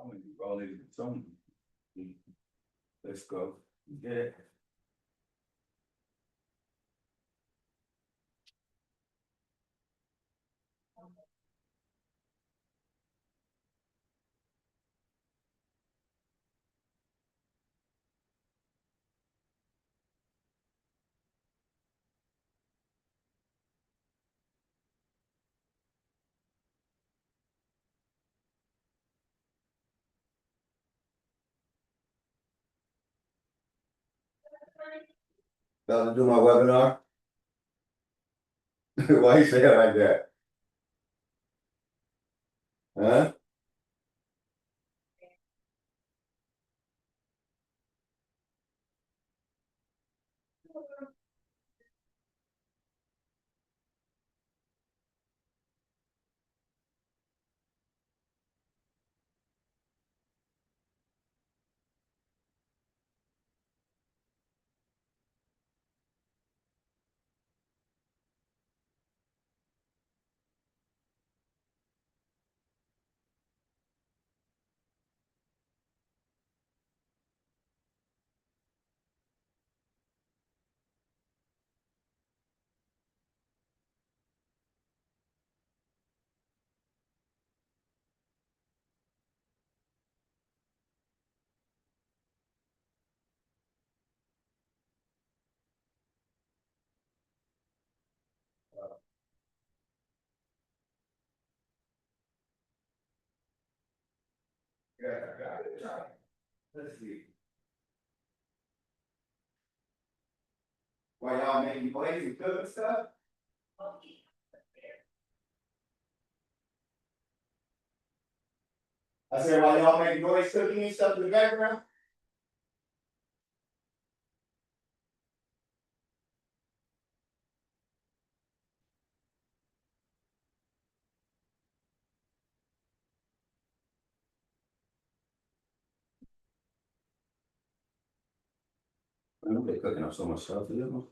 I'm gonna roll it some. Let's go. Get it. About to do my webinar? Why you say it like that? Huh? Yeah, I got it. Let's see. Why y'all making plates and cooking stuff? I said, while y'all making noise cooking and stuff in the background? I know they're cooking up so much stuff, you know?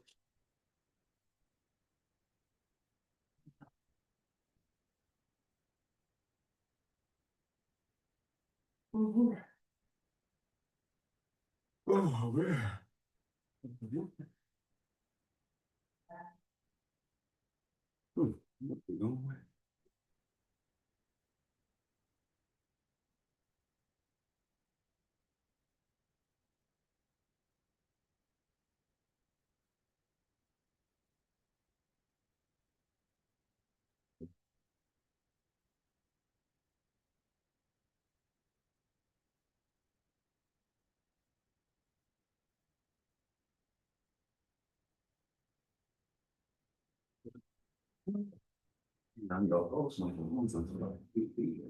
Oh, man. What we going with? I know those ones are like 50.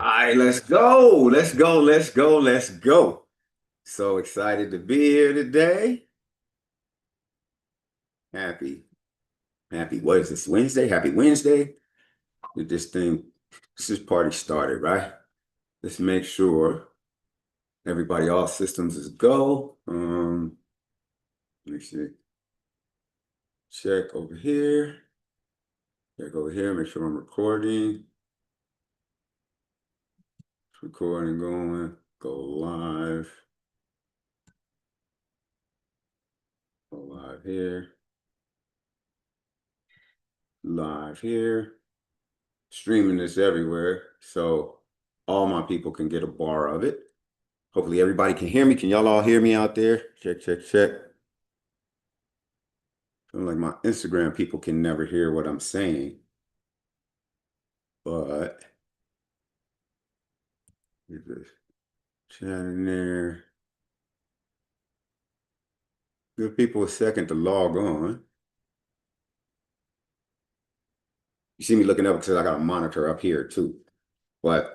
All right, let's go. Let's go. Let's go. Let's go. So excited to be here today. Happy, happy. What is this? Wednesday? Happy Wednesday. Get this thing, this party started, right? Let's make sure everybody, all systems is go. Let me see. Check over here. Check over here. Make sure I'm recording. Recording going. Go live. Go live here. Live here. Streaming this everywhere, so all my people can get a bar of it. Hopefully everybody can hear me. Can y'all all hear me out there? Check, check, check. Feel like my Instagram people can never hear what I'm saying, but get this chat in there. Give people a second to log on. You see me looking up because I got a monitor up here too. But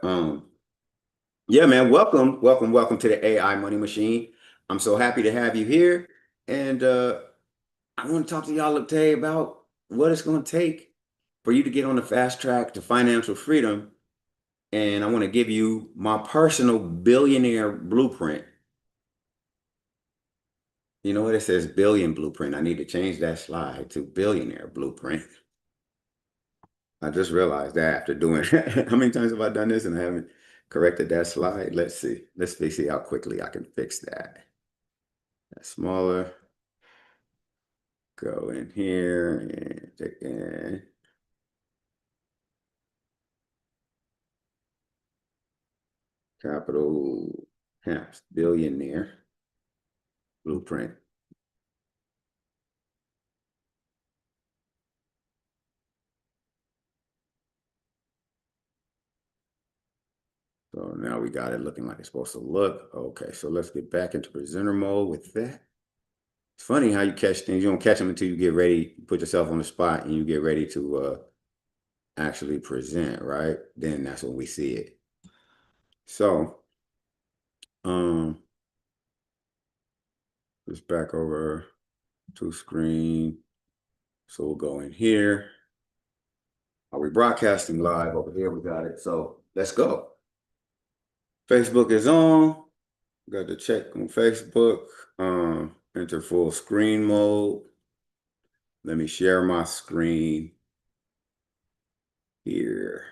yeah, man, welcome, welcome, welcome to the AI Money Machine. I'm so happy to have you here. And I want to talk to y'all today about what it's going to take for you to get on the fast track to financial freedom. And I want to give you my personal billionaire blueprint. You know what? It says billion blueprint. I need to change that slide to billionaire blueprint. I just realized that after doing how many times have I done this and I haven't corrected that slide? Let's see. Let's see how quickly I can fix that. That's smaller. Go in here and check in. Capital Caps billionaire blueprint. So now we got it looking like it's supposed to look. Okay, so let's get back into presenter mode with that. It's funny how you catch things. You don't catch them until you get ready, put yourself on the spot and you get ready to actually present, right? Then that's when we see it. So, um, just back over to screen. So we'll go in here. Are we broadcasting live over here? We got it. So let's go. Facebook is on. Got to check on Facebook. Enter full screen mode. Let me share my screen here.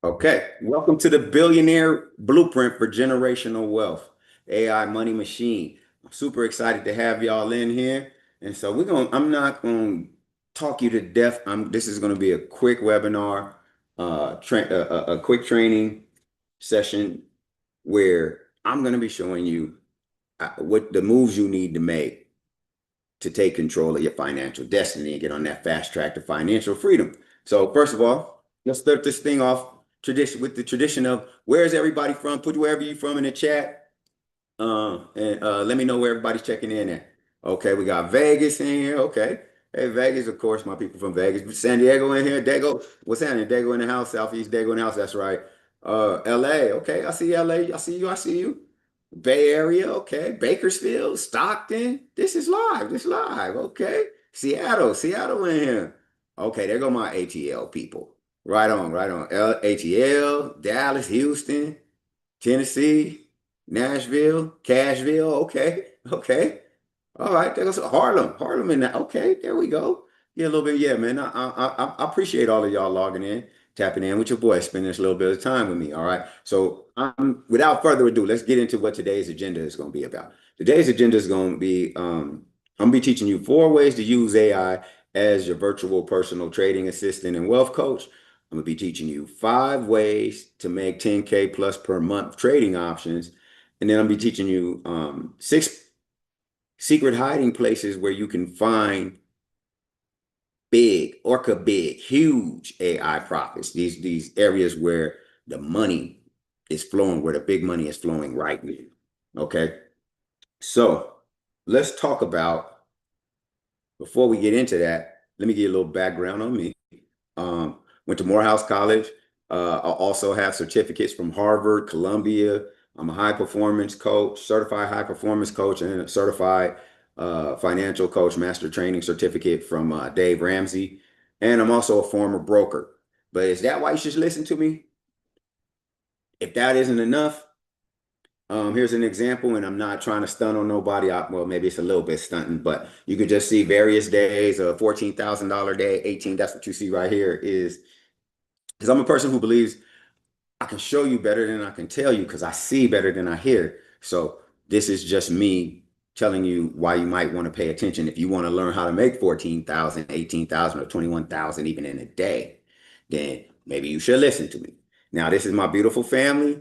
Okay, welcome to the Billionaire Blueprint for Generational Wealth, AI Money Machine. I'm super excited to have y'all in here. And so I'm not gonna talk you to death. This is gonna be a quick webinar, a quick training session where I'm gonna be showing you what the moves you need to make to take control of your financial destiny and get on that fast track to financial freedom. So first of all, let's start this thing off with the tradition of where's everybody from? Put wherever you're from in the chat. And let me know where everybody's checking in at. Okay, we got Vegas in here. Okay. Hey, Vegas, of course, my people from Vegas. San Diego in here. Dago, what's happening? Dago in the house, Southeast Dago in the house. That's right. LA. Okay, I see LA. I see you. I see you. Bay Area. Okay. Bakersfield, Stockton. This is live. This is live. Okay. Seattle. Seattle in here. Okay, there go my ATL people. Right on, right on. ATL, Dallas, Houston, Tennessee, Nashville, Cashville. Okay, okay. All right, there goes Harlem in that. Okay, there we go. Yeah, a little bit. Yeah, man. I appreciate all of y'all logging in, tapping in with your boy, spending this little bit of time with me. All right. So, without further ado, let's get into what today's agenda is going to be about. Today's agenda is going to be, I'm going to be teaching you 4 ways to use AI as your virtual personal trading assistant and wealth coach. I'm going to be teaching you 5 ways to make 10K plus per month trading options. And then I'll be teaching you 6 secret hiding places where you can find huge AI profits. These areas where the money is flowing, where the big money is flowing right now. Okay. So let's talk about Before we get into that, let me give you a little background on me. Went to Morehouse College. I also have certificates from Harvard, Columbia. I'm a high performance coach, certified high performance coach, and a certified financial coach, master training certificate from Dave Ramsey. And I'm also a former broker. But is that why you should listen to me? If that isn't enough, here's an example, and I'm not trying to stunt on nobody. Well, maybe it's a little bit stunting, but you could just see various days, a $14,000 day, 18. That's what you see right here is because I'm a person who believes I can show you better than I can tell you because I see better than I hear. So this is just me telling you why you might want to pay attention if you want to learn how to make 14,000, 18,000, or 21,000 even in a day, then maybe you should listen to me. Now, this is my beautiful family,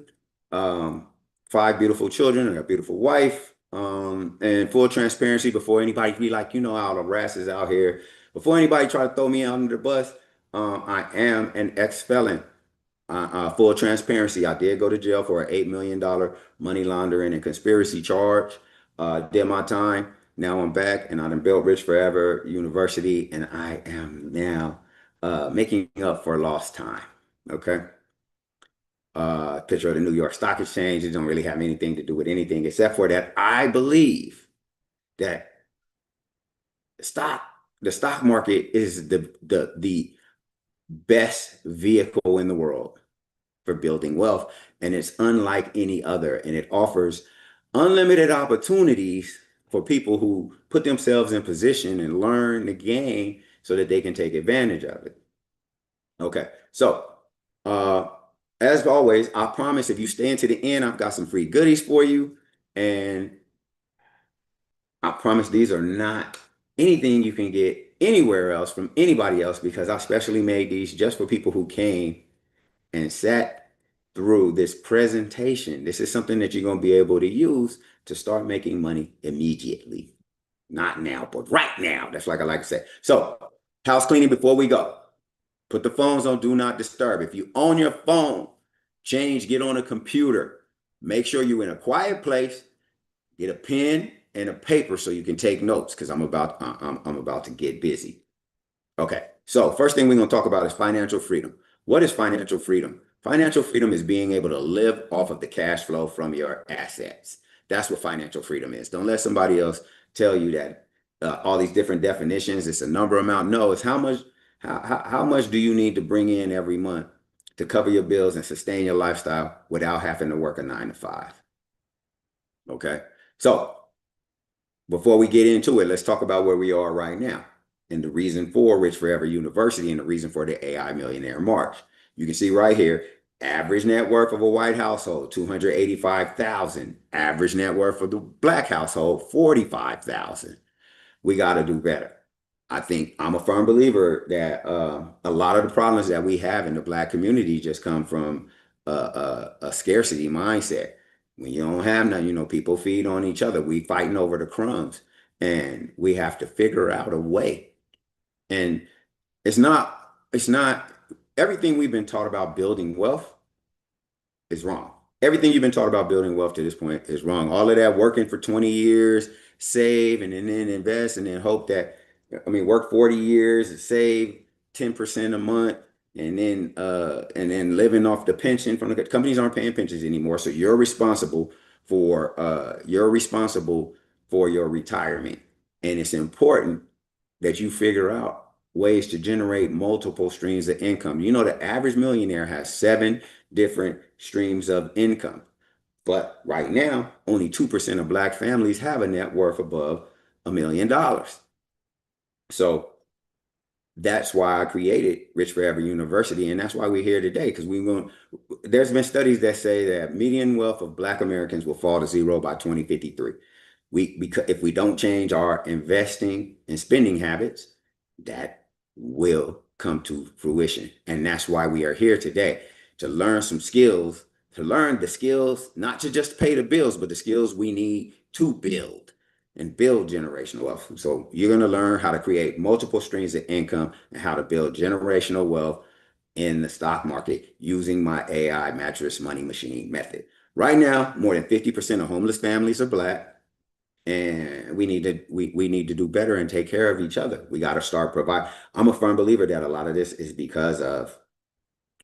um, five beautiful children, and a beautiful wife. And full transparency before anybody be like, you know, how the rasses out here. Before anybody try to throw me out under the bus, I am an ex-felon. Full transparency, I did go to jail for an $8 million money laundering and conspiracy charge. Did my time. Now I'm back and I done built Rich Forever University and I am now making up for lost time. Okay. Picture of the New York Stock Exchange. It don't really have anything to do with anything except for that I believe that stock, the stock market is the best vehicle in the world for building wealth. And it's unlike any other. And it offers unlimited opportunities for people who put themselves in position and learn the game so that they can take advantage of it. Okay. So, uh, as always, I promise if you stay into the end, I've got some free goodies for you. And I promise these are not anything you can get anywhere else from anybody else because I specially made these just for people who came and sat through this presentation. This is something that you're going to be able to use to start making money immediately. Not now, but right now. That's like I like to say. So, house cleaning before we go. Put the phones on do not disturb. If you own your phone, get on a computer. Make sure you're in a quiet place. Get a pen and a paper so you can take notes because I'm about to get busy. Okay, so first thing we're going to talk about is financial freedom. What is financial freedom? Financial freedom is being able to live off of the cash flow from your assets. That's what financial freedom is. Don't let somebody else tell you that all these different definitions, it's a number amount. No, it's how much do you need to bring in every month to cover your bills and sustain your lifestyle without having to work a 9 to 5. Okay, so before we get into it, let's talk about where we are right now and the reason for Rich Forever University and the reason for the AI Millionaire March. You can see right here, average net worth of a white household, 285,000. Average net worth of the black household, 45,000. We got to do better. I think I'm a firm believer that a lot of the problems that we have in the black community just come from a scarcity mindset. When you don't have none, you know, people feed on each other. We fighting over the crumbs, and we have to figure out a way. And it's not everything we've been taught about building wealth is wrong. Everything you've been taught about building wealth to this point is wrong. All of that working for 20 years, save and then invest and then hope that, I mean, work 40 years and save 10% a month and then living off the pension from the companies aren't paying pensions anymore. So you're responsible for your retirement. And it's important that you figure out ways to generate multiple streams of income. You know, the average millionaire has 7 different streams of income. But right now, only 2% of black families have a net worth above $1 million. So that's why I created Rich Forever University, and that's why we're here today. Because there's been studies that say that median wealth of Black Americans will fall to zero by 2053. Because if we don't change our investing and spending habits, that will come to fruition. And that's why we are here today to learn some skills, to learn the skills, not to just pay the bills, but the skills we need to build and build generational wealth. So you're going to learn how to create multiple streams of income and how to build generational wealth in the stock market using my AI mattress money machine method. Right now, more than 50% of homeless families are Black. and we need to do better and take care of each other. We got to start provide. I'm a firm believer that a lot of this is because of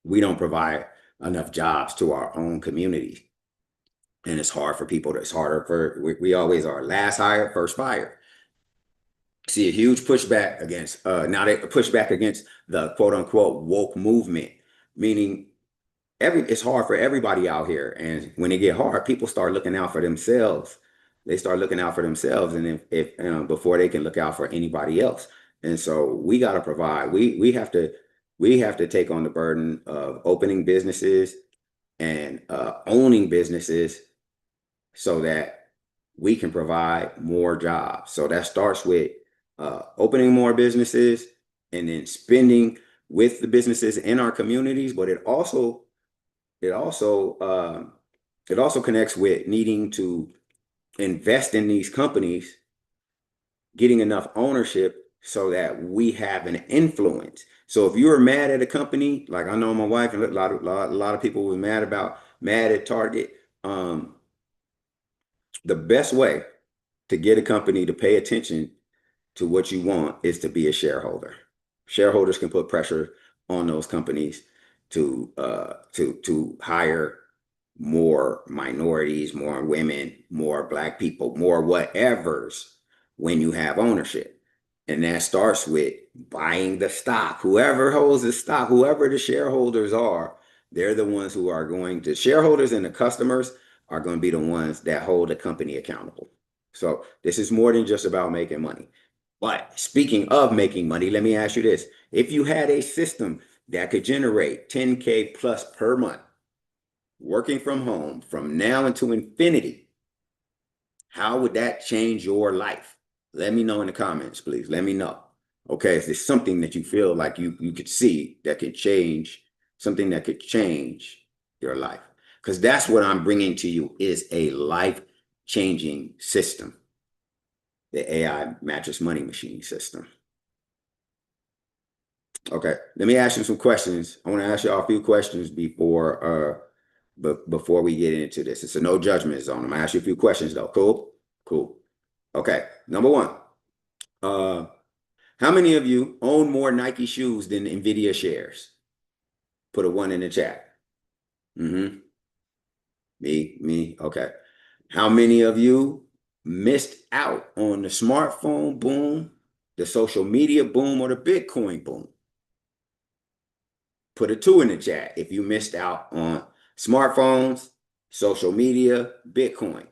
we don't provide enough jobs to our own communities. And it's hard for people. It's harder for we always are last hire, first fire. See a huge pushback against now they push back against the quote unquote woke movement, meaning it's hard for everybody out here. And when it get hard, people start looking out for themselves. They start looking out for themselves, and if before they can look out for anybody else. And so we got to provide. We have to take on the burden of opening businesses and owning businesses so that we can provide more jobs. So that starts with opening more businesses and then spending with the businesses in our communities. But it also it also connects with needing to invest in these companies, getting enough ownership so that we have an influence. So if you're mad at a company, like I know my wife and a lot of people were mad at Target. The best way to get a company to pay attention to what you want is to be a shareholder. Shareholders can put pressure on those companies to hire more minorities, more women, more Black people, more whatevers when you have ownership. And that starts with buying the stock. Whoever holds the stock, whoever the shareholders are, they're the ones who are going to, shareholders and the customers are going to be the ones that hold the company accountable. So this is more than just about making money. But speaking of making money, let me ask you this. If you had a system that could generate 10K plus per month, working from home from now into infinity, how would that change your life? Let me know in the comments, please. Let me know. Okay, if there's something that you feel like you could see that could change, something that could change your life. Because that's what I'm bringing to you is a life-changing system, the AI mattress money machine system. Okay, let me ask you some questions. I want to ask you all a few questions before we get into this. It's a no judgment zone. I'm gonna ask you a few questions though. Cool? Cool. Okay, number one. How many of you own more Nike shoes than Nvidia shares? Put a one in the chat. Mm-hmm. Me. Okay. How many of you missed out on the smartphone boom, the social media boom, or the Bitcoin boom? Put a two in the chat if you missed out on smartphones, social media, Bitcoin.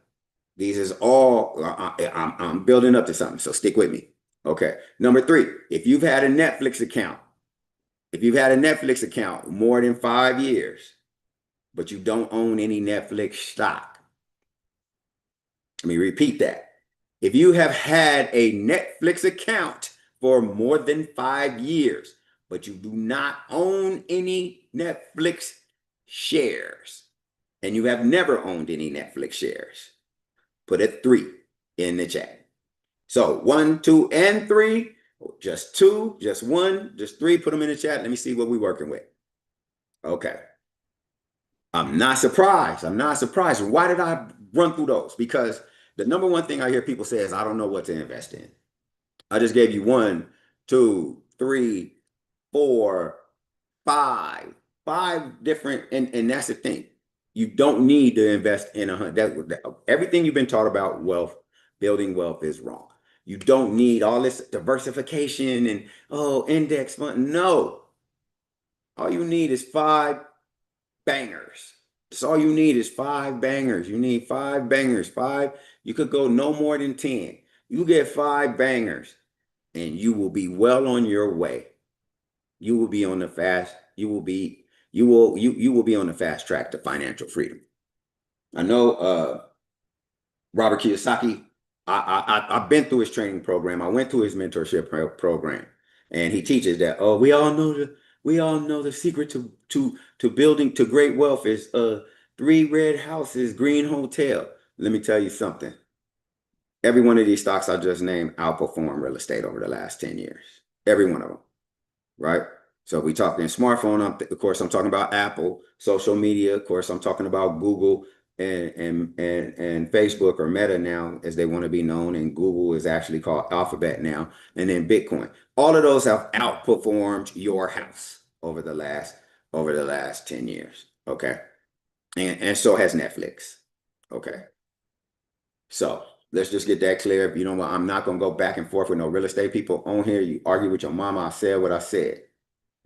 These is all, I'm building up to something, so stick with me. Okay. Number three, if you've had a Netflix account more than 5 years, but you don't own any Netflix stock. Let me repeat that. If you have had a Netflix account for more than 5 years, but you do not own any Netflix shares, and you have never owned any Netflix shares, put a three in the chat. So 1, 2, and 3, just 2, just 1, just 3, put them in the chat. Let me see what we're working with. Okay. I'm not surprised. Why did I run through those? Because the number one thing I hear people say is, I don't know what to invest in. I just gave you 1, 2, 3, 4, 5, 5 different, and that's the thing. You don't need to invest in everything you've been taught about wealth, building wealth is wrong. You don't need all this diversification and index fund. No. All you need is 5 bangers. That's all you need is 5 bangers. You need 5 bangers. 5, you could go no more than 10. You get 5 bangers and you will be well on your way. You will be on the fast, you will be on the fast track to financial freedom. I know Robert Kiyosaki, I've been through his training program. I went through his mentorship program, and he teaches that we all know the secret to building to great wealth is 3 red houses, green hotel. Let me tell you something. Every one of these stocks I just named outperformed real estate over the last 10 years. Every one of them, right? So we talking smartphone, of course, I'm talking about Apple. Social media, of course, I'm talking about Google and Facebook or Meta now, as they want to be known, and Google is actually called Alphabet now, and then Bitcoin. All of those have outperformed your house over the last 10 years. Okay. And so has Netflix. Okay. So let's just get that clear. You know what? I'm not gonna go back and forth with no real estate people on here. You argue with your mama. I said what I said,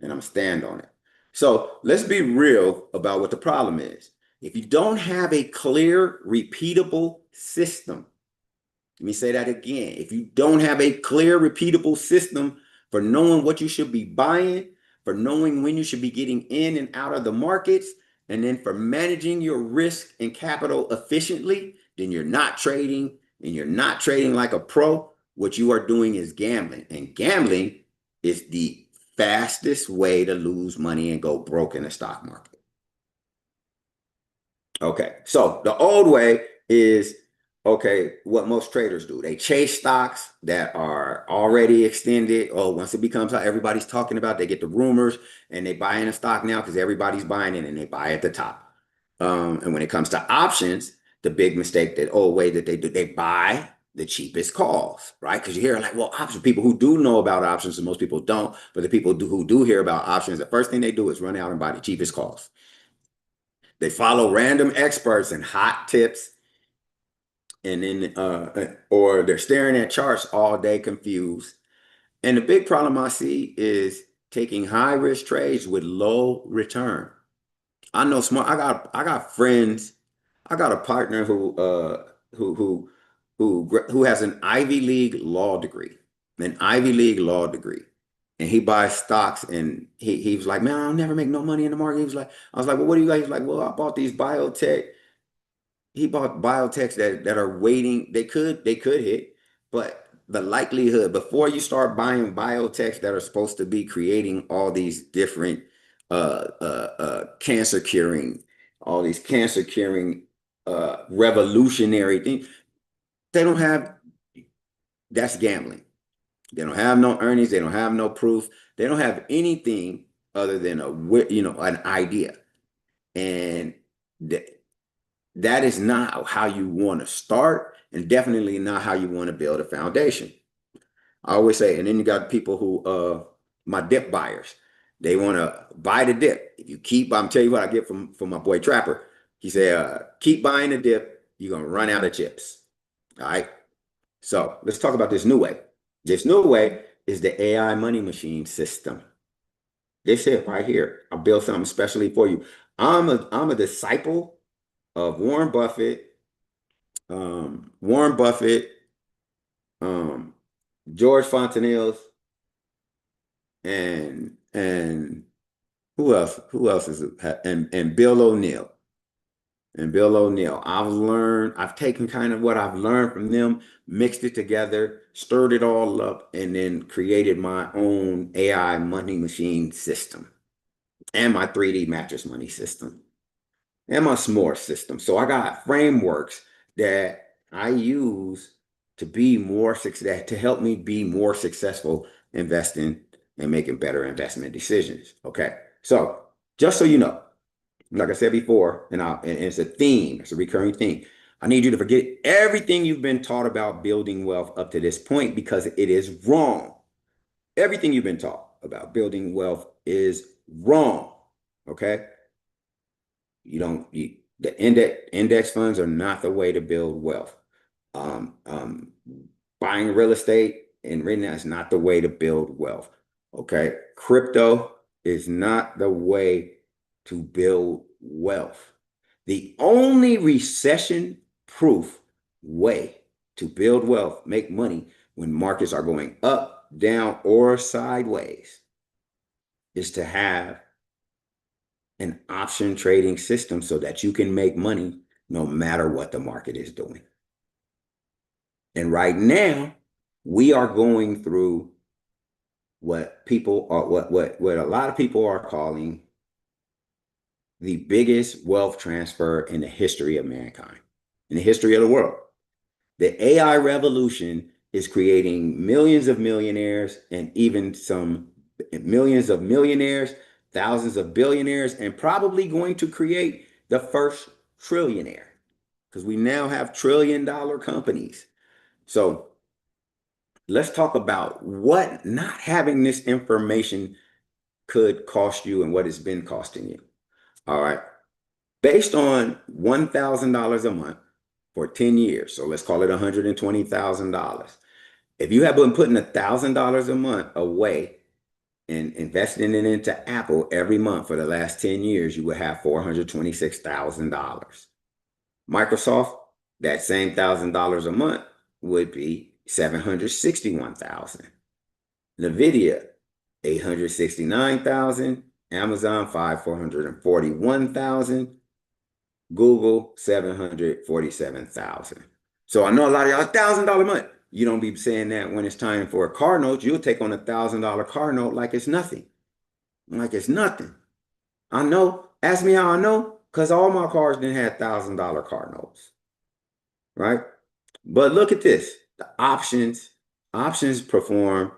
and I'm stand on it. So let's be real about what the problem is. If you don't have a clear, repeatable system, let me say that again. If you don't have a clear, repeatable system for knowing what you should be buying, for knowing when you should be getting in and out of the markets, and then for managing your risk and capital efficiently, then you're not trading and you're not trading like a pro. What you are doing is gambling. And gambling is the fastest way to lose money and go broke in the stock market. Okay, so the old way is okay, what most traders do. They chase stocks that are already extended. Oh, once it becomes how everybody's talking about, they get the rumors and they buy in a stock now because everybody's buying it and they buy at the top. And when it comes to options, the big mistake that old way that they do, they buy the cheapest calls, right? Because you hear like, well, options, people who do know about options, and most people don't, but the people who do hear about options, the first thing they do is run out and buy the cheapest calls. They follow random experts and hot tips, and then or they're staring at charts all day confused. And the big problem I see is taking high risk trades with low return. I know smart. I got friends. I got a partner who who who has an Ivy League law degree, an Ivy League law degree, and he buys stocks. And he was like, man, I'll never make no money in the market. He was like, I was like, well, what do you guys? He's like, well, I bought these biotech. He bought biotechs that are waiting. They could hit, but the likelihood before you start buying biotechs that are supposed to be creating all these different cancer curing, all these cancer curing revolutionary things, they don't have. That's gambling. They don't have no earnings. They don't have no proof. They don't have anything other than an idea, and that is not how you want to start, and definitely not how you want to build a foundation. I always say, and then you got people who my dip buyers. They want to buy the dip. If you keep, I'm telling you what I get from my boy Trapper. He said, keep buying the dip, you're gonna run out of chips. All right. So let's talk about this new way. This new way is the AI money machine system. This is right here. I built something specially for you. I'm a disciple of Warren Buffett, um, George Fontanilles, and who else? Who else is it? And Bill O'Neill. And Bill O'Neill. I've taken kind of what I've learned from them, mixed it together, stirred it all up, and then created my own AI money machine system and my 3D mattress money system and my s'more system. So I got frameworks that I use to be more success to help me be more successful investing and making better investment decisions. Okay. So just so you know, like I said before, and it's a theme, it's a recurring theme. I need you to forget everything you've been taught about building wealth up to this point because it is wrong. Everything you've been taught about building wealth is wrong. Okay. The index funds are not the way to build wealth. Um, um, Buying real estate and renting that is not the way to build wealth. Okay. Crypto is not the way to build wealth. The only recession proof way to build wealth, make money when markets are going up, down, or sideways is to have an option trading system so that you can make money no matter what the market is doing. And right now, we are going through what a lot of people are calling the biggest wealth transfer in the history of mankind, in the history of the world. The AI revolution is creating millions of millionaires and even some millions of millionaires, thousands of billionaires, and probably going to create the first trillionaire. because we now have trillion-dollar companies. So let's talk about what not having this information could cost you and what it's been costing you. All right. Based on $1,000 a month for 10 years, so let's call it $120,000. If you have been putting $1,000 a month away and investing it into Apple every month for the last 10 years, you would have $426,000. Microsoft, that same $1,000 a month would be 761,000. NVIDIA, 869,000. Amazon, 441,000. Google, 747,000. So I know a lot of y'all, $1,000 a month. You don't be saying that when it's time for a car note. You'll take on $1,000 car note like it's nothing. Like it's nothing. I know. Ask me how I know. Because all my cars didn't have $1,000 car notes. Right? But look at this. The options perform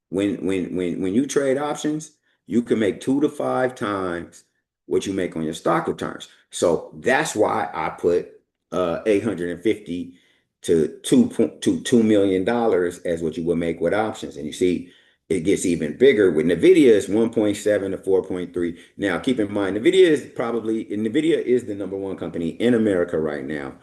when you trade options, you can make 2 to 5 times what you make on your stock returns. So that's why I put 850 to $2 million as what you would make with options. And you see, it gets even bigger with Nvidia. It's 1.7 to 4.3. Now, keep in mind, Nvidia is the number one company in America right now.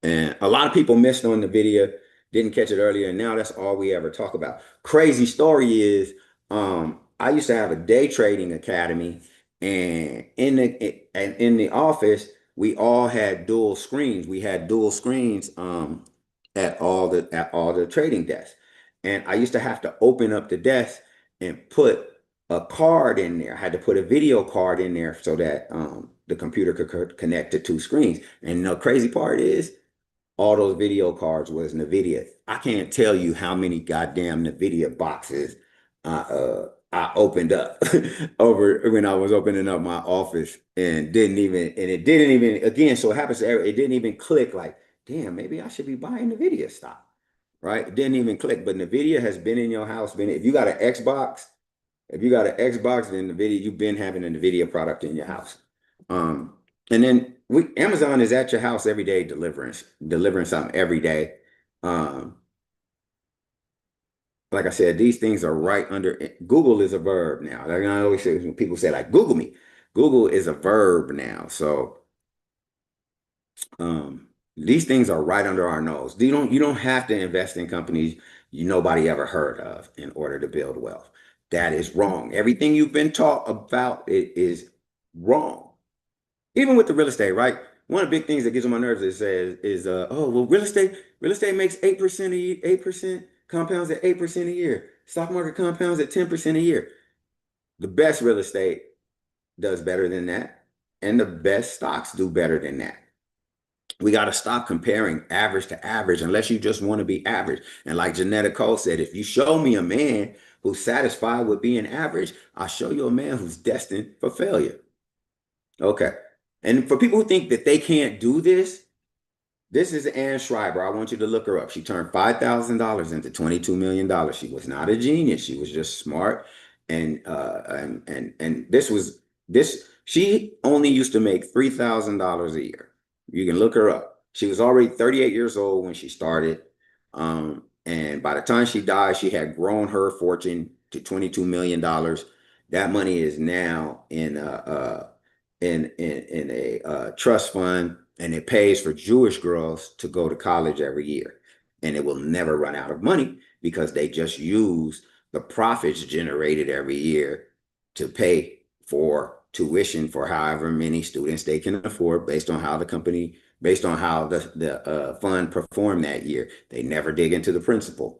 And a lot of people missed on the video, didn't catch it earlier, and now that's all we ever talk about. Crazy story is, I used to have a day trading academy, and in the office, we all had dual screens. We had dual screens at all the trading desks. And I used to have to open up the desk and put a card in there. I had to put a video card in there so that the computer could connect to two screens. And the crazy part is, all those video cards was NVIDIA. I can't tell you how many goddamn NVIDIA boxes I opened up over when I was opening up my office, and it didn't even, again, so it happens to it didn't even click like, damn, maybe I should be buying NVIDIA stock, right? It didn't even click, but NVIDIA has been in your house. If you got an Xbox, then NVIDIA, you've been having a NVIDIA product in your house. Um, and then Amazon is at your house every day delivering something every day. Um, like I said, these things are right under Google is a verb now. Like I always say, when people say like Google me, Google is a verb now. So these things are right under our nose. You don't have to invest in companies nobody ever heard of in order to build wealth. That is wrong. Everything you've been taught about it is wrong. Even with the real estate, right? One of the big things that gets on my nerves oh well, real estate makes 8% a year, 8% compounds at 8% a year. Stock market compounds at 10% a year. The best real estate does better than that, and the best stocks do better than that. We got to stop comparing average to average unless you just want to be average. And like Janetta Cole said, if you show me a man who's satisfied with being average, I'll show you a man who's destined for failure. Okay. And for people who think that they can't do this, this is Ann Schreiber. I want you to look her up. She turned $5,000 into $22 million. She was not a genius. She was just smart. And this. She only used to make $3,000 a year. You can look her up. She was already 38 years old when she started. And by the time she died, she had grown her fortune to $22 million. That money is now in a trust fund, and it pays for Jewish girls to go to college every year. And it will never run out of money because they just use the profits generated every year to pay for tuition for however many students they can afford based on how the fund performed that year. They never dig into the principal.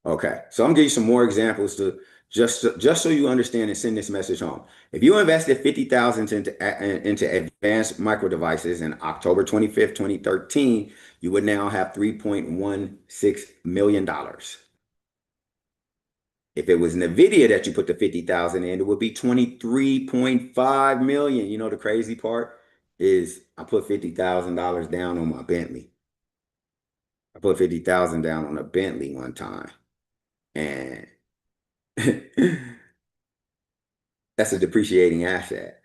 Okay, so I'm gonna give you some more examples to just so you understand and send this message home. If you invested 50,000 into advanced micro devices in October 25th, 2013, you would now have $3.16 million. If it was NVIDIA that you put the 50,000 in, it would be 23.5 million. You know, the crazy part is I put $50,000 down on my Bentley. I put 50,000 down on a Bentley one time. And That's a depreciating asset.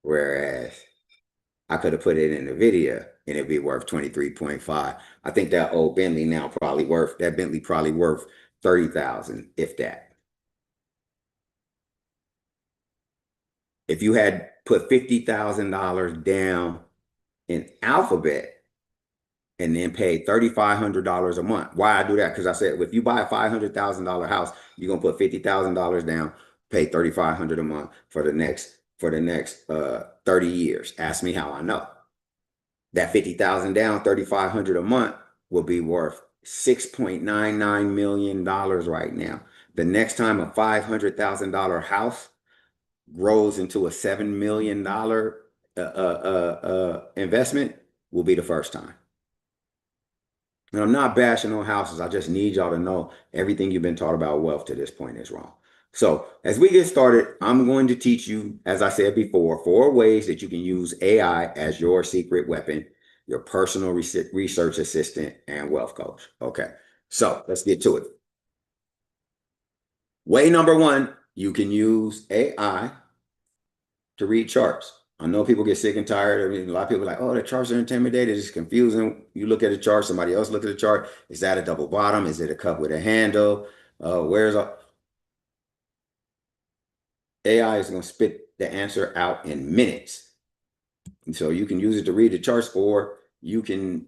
Whereas I could have put it in Nvidia and it'd be worth 23.5. I think that old Bentley now probably worth that Bentley probably worth 30,000, if that. If you had put $50,000 down in Alphabet and then paid $3,500 a month. Why I do that? Because I said if you buy a $500,000 house, you're gonna put $50,000 down, pay $3,500 a month for the next 30 years. Ask me how I know. That 50,000 down, 3,500 a month will be worth $6.99 million right now. The next time a $500,000 house grows into a $7 million investment will be the first time. And I'm not bashing on houses. I just need y'all to know everything you've been taught about wealth to this point is wrong. So as we get started, I'm going to teach you, as I said before, 4 ways that you can use AI as your secret weapon, your personal research assistant, and wealth coach. Okay, so let's get to it. Way number 1, you can use AI to read charts. I know people get sick and tired. I mean, a lot of people are like, oh, the charts are intimidated. It's confusing. You look at a chart, somebody else look at the chart. Is that a double bottom? Is it a cup with a handle? Where's AI is going to spit the answer out in minutes. And so you can use it to read the charts, or you can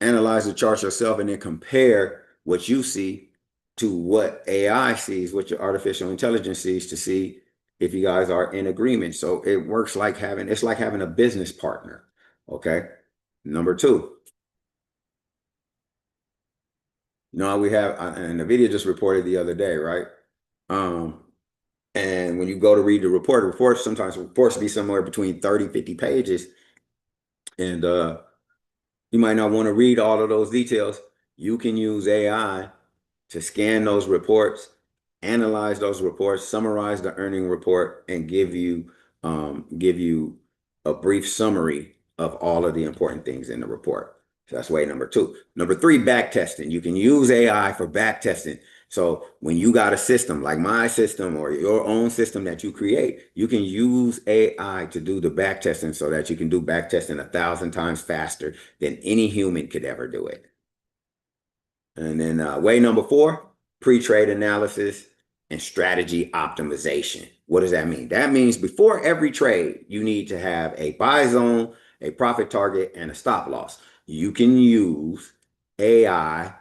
analyze the charts yourself and then compare what you see to what AI sees, what your artificial intelligence sees, to see if you guys are in agreement. So it works like it's like having a business partner. Okay. Number 2, we have, and the video just reported the other day, right? Um, and when you go to read the report, sometimes reports be somewhere between 30, 50 pages. And you might not want to read all of those details. You can use AI to scan those reports, analyze those reports, summarize the earning report, and give you a brief summary of all of the important things in the report. So that's way number 2. Number 3, back testing. You can use AI for back testing. So when you got a system like my system or your own system that you create, you can use AI to do the back testing so that you can do back testing 1,000 times faster than any human could ever do it. And then way number 4, pre-trade analysis and strategy optimization. What does that mean? That means before every trade, you need to have a buy zone, a profit target, and a stop loss. You can use AI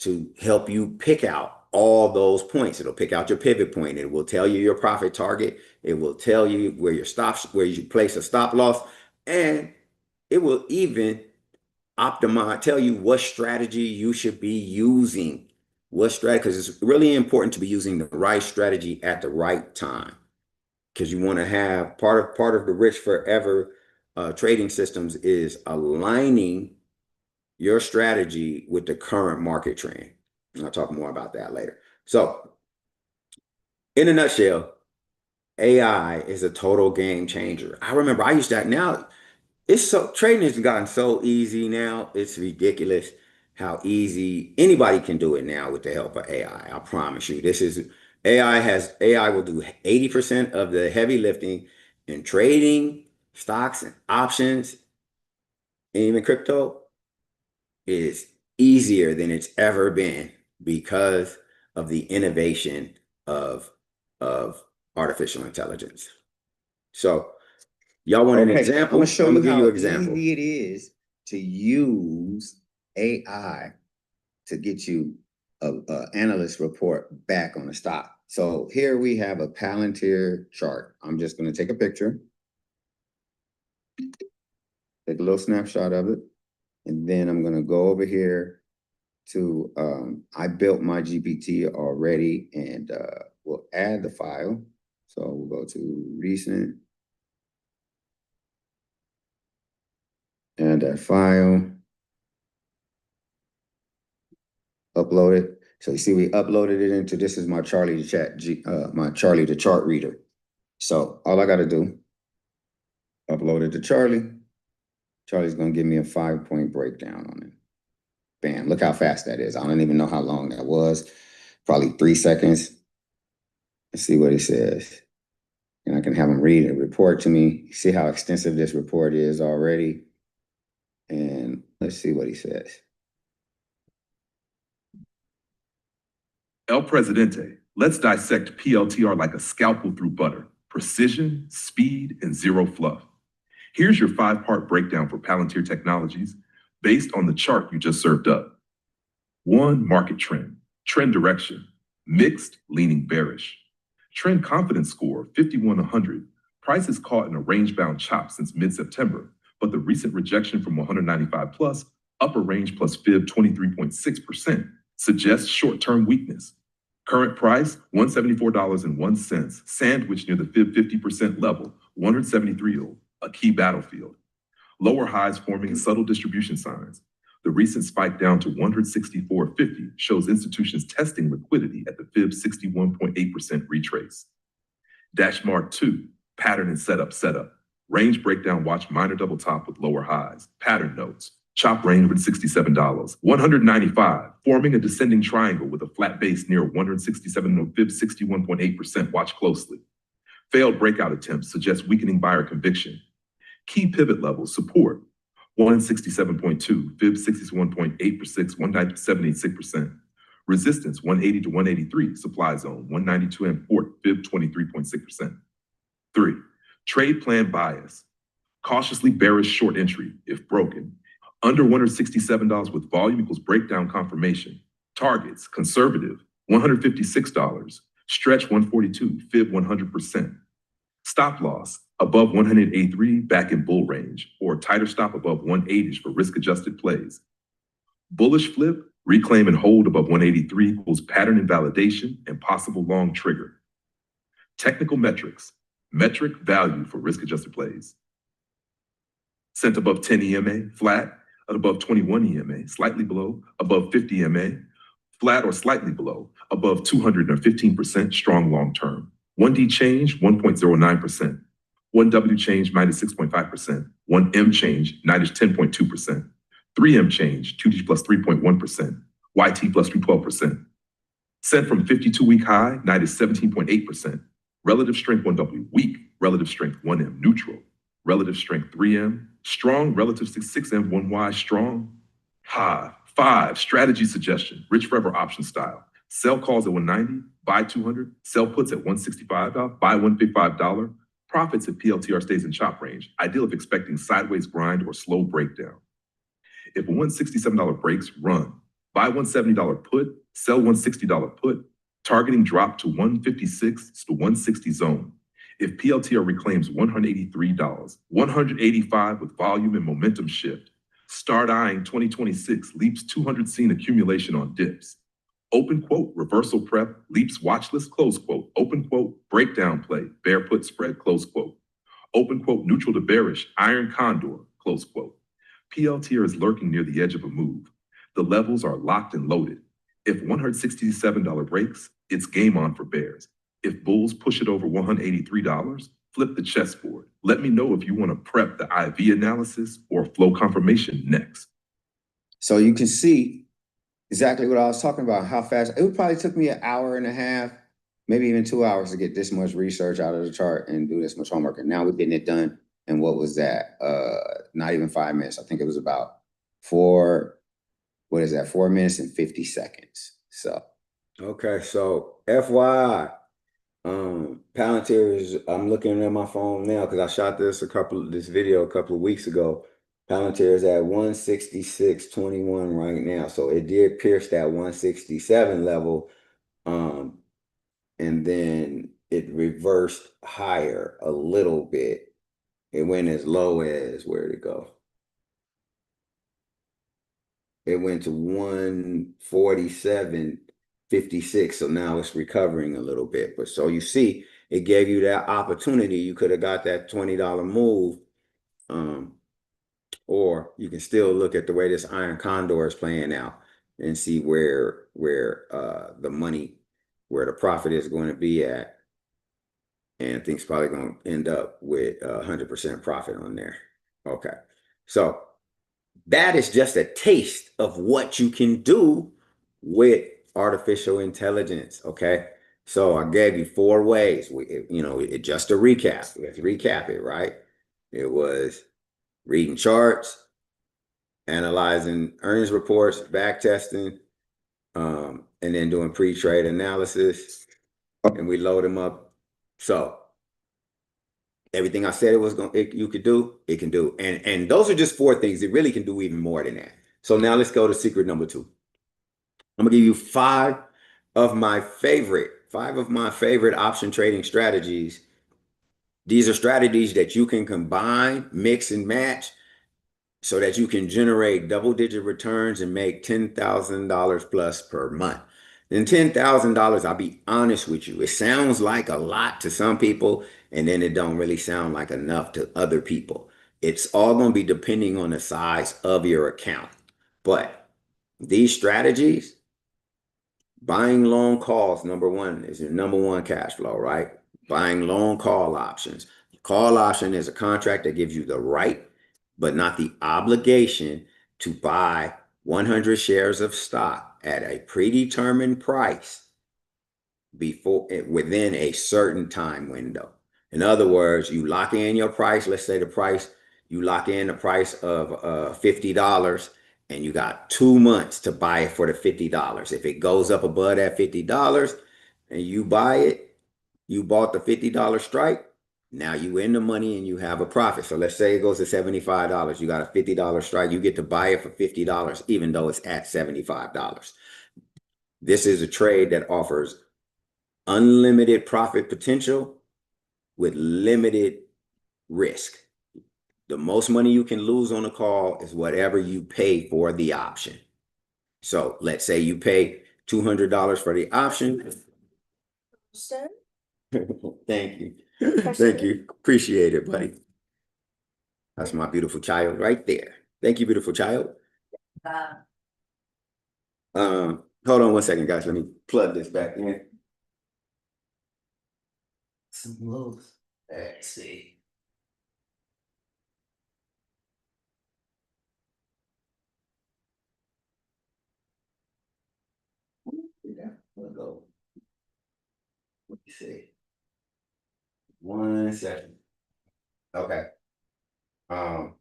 to help you pick out all those points. It'll pick out your pivot point. It will tell you your profit target. It will tell you where your stops, where you place a stop loss, and it will even tell you what strategy you should be using. What strategy, because it's really important to be using the right strategy at the right time. Because you want to have part of the rich forever trading systems is aligning your strategy with the current market trend. And I'll talk more about that later. So, in a nutshell, AI is a total game changer. I remember I used that. Now it's so trading has gotten so easy now. It's ridiculous how easy anybody can do it now with the help of AI. I promise you. This is AI will do 80% of the heavy lifting in trading, stocks and options, and even crypto is easier than it's ever been because of the innovation of artificial intelligence. So y'all want an example? I'm gonna show you give you how an example. easy it is to use AI to get you a analyst report back on a stock. So here we have a Palantir chart. I'm just gonna take a picture, take a little snapshot of it, and then I'm gonna go over here to I built my GPT already, and we'll add the file. So we'll go to recent. Add that file, upload it. So you see, we uploaded it into, this is my Charlie the chart reader. So all I got to do, upload it to Charlie. Charlie's going to give me a 5-point breakdown on it. Bam, look how fast that is. I don't even know how long that was. Probably 3 seconds. Let's see what he says. And I can have him read a report to me, see how extensive this report is already. And let's see what he says. El Presidente, let's dissect PLTR like a scalpel through butter. Precision, speed, and zero fluff. Here's your 5-part breakdown for Palantir Technologies based on the chart you just served up. 1, market trend. Trend direction, mixed, leaning bearish. Trend confidence score, 5100. Prices caught in a range-bound chop since mid-September, but the recent rejection from 195 plus, upper range plus fib 23.6%, suggests short-term weakness. Current price, $174.01, sandwiched near the fib 50% level, 173, a key battlefield. Lower highs forming subtle distribution signs. The recent spike down to 164.50 shows institutions testing liquidity at the fib 61.8% retrace. Dash mark 2, pattern and setup. Range breakdown, watch minor double top with lower highs. Pattern notes. Chop range $167, 195, forming a descending triangle with a flat base near 167, no fib 61.8%. Watch closely. Failed breakout attempts suggest weakening buyer conviction. Key pivot levels support 167.2, fib 61.8%, 197.86%. Resistance 180 to 183, supply zone 192 and port, fib 23.6%. 3, trade plan bias. Cautiously bearish short entry if broken. Under $167 with volume equals breakdown confirmation. Targets, conservative, $156. Stretch 142, fib 100%. Stop loss, above 183 back in bull range, or tighter stop above 180 for risk-adjusted plays. Bullish flip, reclaim and hold above 183 equals pattern invalidation and possible long trigger. Technical metrics, metric value for risk-adjusted plays. Sent above 10 EMA, flat, at above 21 EMA, slightly below, above 50 EMA, flat or slightly below, above 215%, strong long term. 1D change, 1.09%. 1W change, minus 6.5%. 1M change, minus 10.2%. 3M change, 2D plus 3.1%. YT plus 312%. Sent from 52-week high, minus 17.8%. Relative strength 1W, weak. Relative strength 1M, neutral. Relative strength 3M, strong. Relative 6M, 1Y, strong. 5, strategy suggestion, rich forever option style. Sell calls at 190, buy 200, sell puts at 165, buy $155. Profits if PLTR stays in chop range, ideal if expecting sideways grind or slow breakdown. If a $167 breaks, run. Buy $170 put, sell $160 put, targeting drop to 156 to 160 zone. If PLTR reclaims $183, 185 with volume and momentum shift, start eyeing 2026, leaps 200 seen accumulation on dips. Open quote, reversal prep, leaps watch list, close quote. Open quote, breakdown play, bear put spread, close quote. Open quote, neutral to bearish, iron condor, close quote. PLTR is lurking near the edge of a move. The levels are locked and loaded. If $167 breaks, it's game on for bears. If bulls push it over $183, flip the chessboard. Let me know if you want to prep the IV analysis or flow confirmation next. So you can see exactly what I was talking about, how fast. It probably took me an hour and a half, maybe even 2 hours to get this much research out of the chart and do this much homework. And now we're getting it done. And what was that? Not even 5 minutes. I think it was about 4 minutes and 50 seconds. So. Okay, so FYI, Palantir is, I'm looking at my phone now because I shot this video a couple of weeks ago. Palantir is at 166.21 right now. So it did pierce that 167 level. And then it reversed higher a little bit. It went as low as, where'd it go? It went to 147.56. So now it's recovering a little bit. But so you see, it gave you that opportunity. You could have got that $20 move. Or you can still look at the way this iron condor is playing out and see where the money, where the profit is going to be at. And I think it's probably going to end up with 100% profit on there. Okay. So that is just a taste of what you can do with artificial intelligence. Okay. So I gave you four ways. Just to recap, let's recap it, right? It was reading charts, analyzing earnings reports, back testing, and then doing pre-trade analysis, and we load them up. So everything I said you could do, it can do. And those are just four things. It really can do even more than that. So now let's go to secret number two. I'm gonna give you five of my favorite option trading strategies. These are strategies that you can combine, mix, and match so that you can generate double-digit returns and make $10,000 plus per month. And $10,000, I'll be honest with you, it sounds like a lot to some people, and then it don't really sound like enough to other people. It's all going to be depending on the size of your account. But these strategies, buying long calls, number one, is your number one cash flow, right? Buying long call options. Call option is a contract that gives you the right, but not the obligation to buy 100 shares of stock at a predetermined price within a certain time window. In other words, you lock in your price. Let's say you lock in the price of $50 and you got 2 months to buy it for the $50. If it goes up above that $50 and you buy it, you bought the $50 strike. Now you in the money and you have a profit. So let's say it goes to $75. You got a $50 strike. You get to buy it for $50, even though it's at $75. This is a trade that offers unlimited profit potential with limited risk. The most money you can lose on a call is whatever you pay for the option. So let's say you pay $200 for the option. Sir? Thank you. Thank you. Appreciate it, buddy. That's my beautiful child right there. Thank you, beautiful child. Hold on one second, guys. Let me plug this back in. Some moves. Let's see. Yeah, we'll go. Let me see. 1 second. Okay. I'm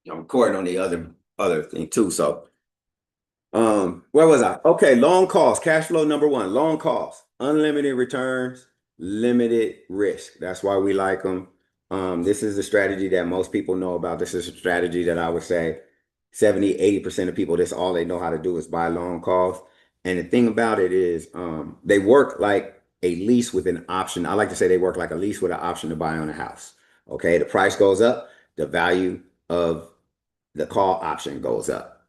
recording on the other thing too. So where was I? Okay, long calls, cash flow number one, long calls, unlimited returns, limited risk. That's why we like them. This is a strategy that most people know about. This is a strategy that I would say 70-80% of people, that's all they know how to do is buy long calls. And the thing about it is they work like a lease with an option. I like to say they work like a lease with an option to buy on a house. Okay, the price goes up, the value of the call option goes up.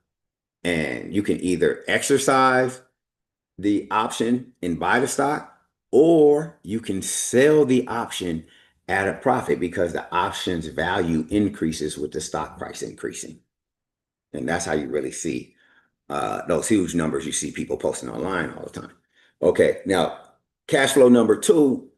And you can either exercise the option and buy the stock, or you can sell the option at a profit because the option's value increases with the stock price increasing. And that's how you really see those huge numbers you see people posting online all the time. Okay, now cash flow number two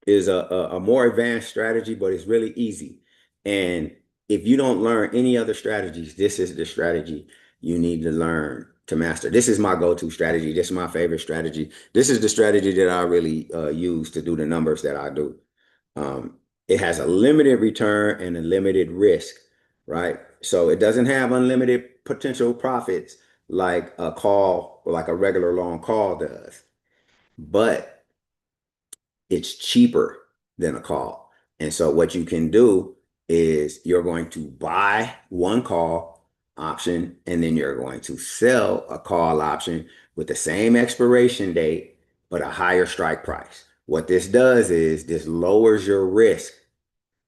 is a more advanced strategy, but it's really easy. And if you don't learn any other strategies, this is the strategy you need to learn to master. This is my go-to strategy. This is my favorite strategy. This is the strategy that I really use to do the numbers that I do. It has a limited return and a limited risk, right? So it doesn't have unlimited potential profits like a call or like a regular long call does. But it's cheaper than a call. And so what you can do is you're going to buy one call option and then you're going to sell a call option with the same expiration date, but a higher strike price. What this does is this lowers your risk.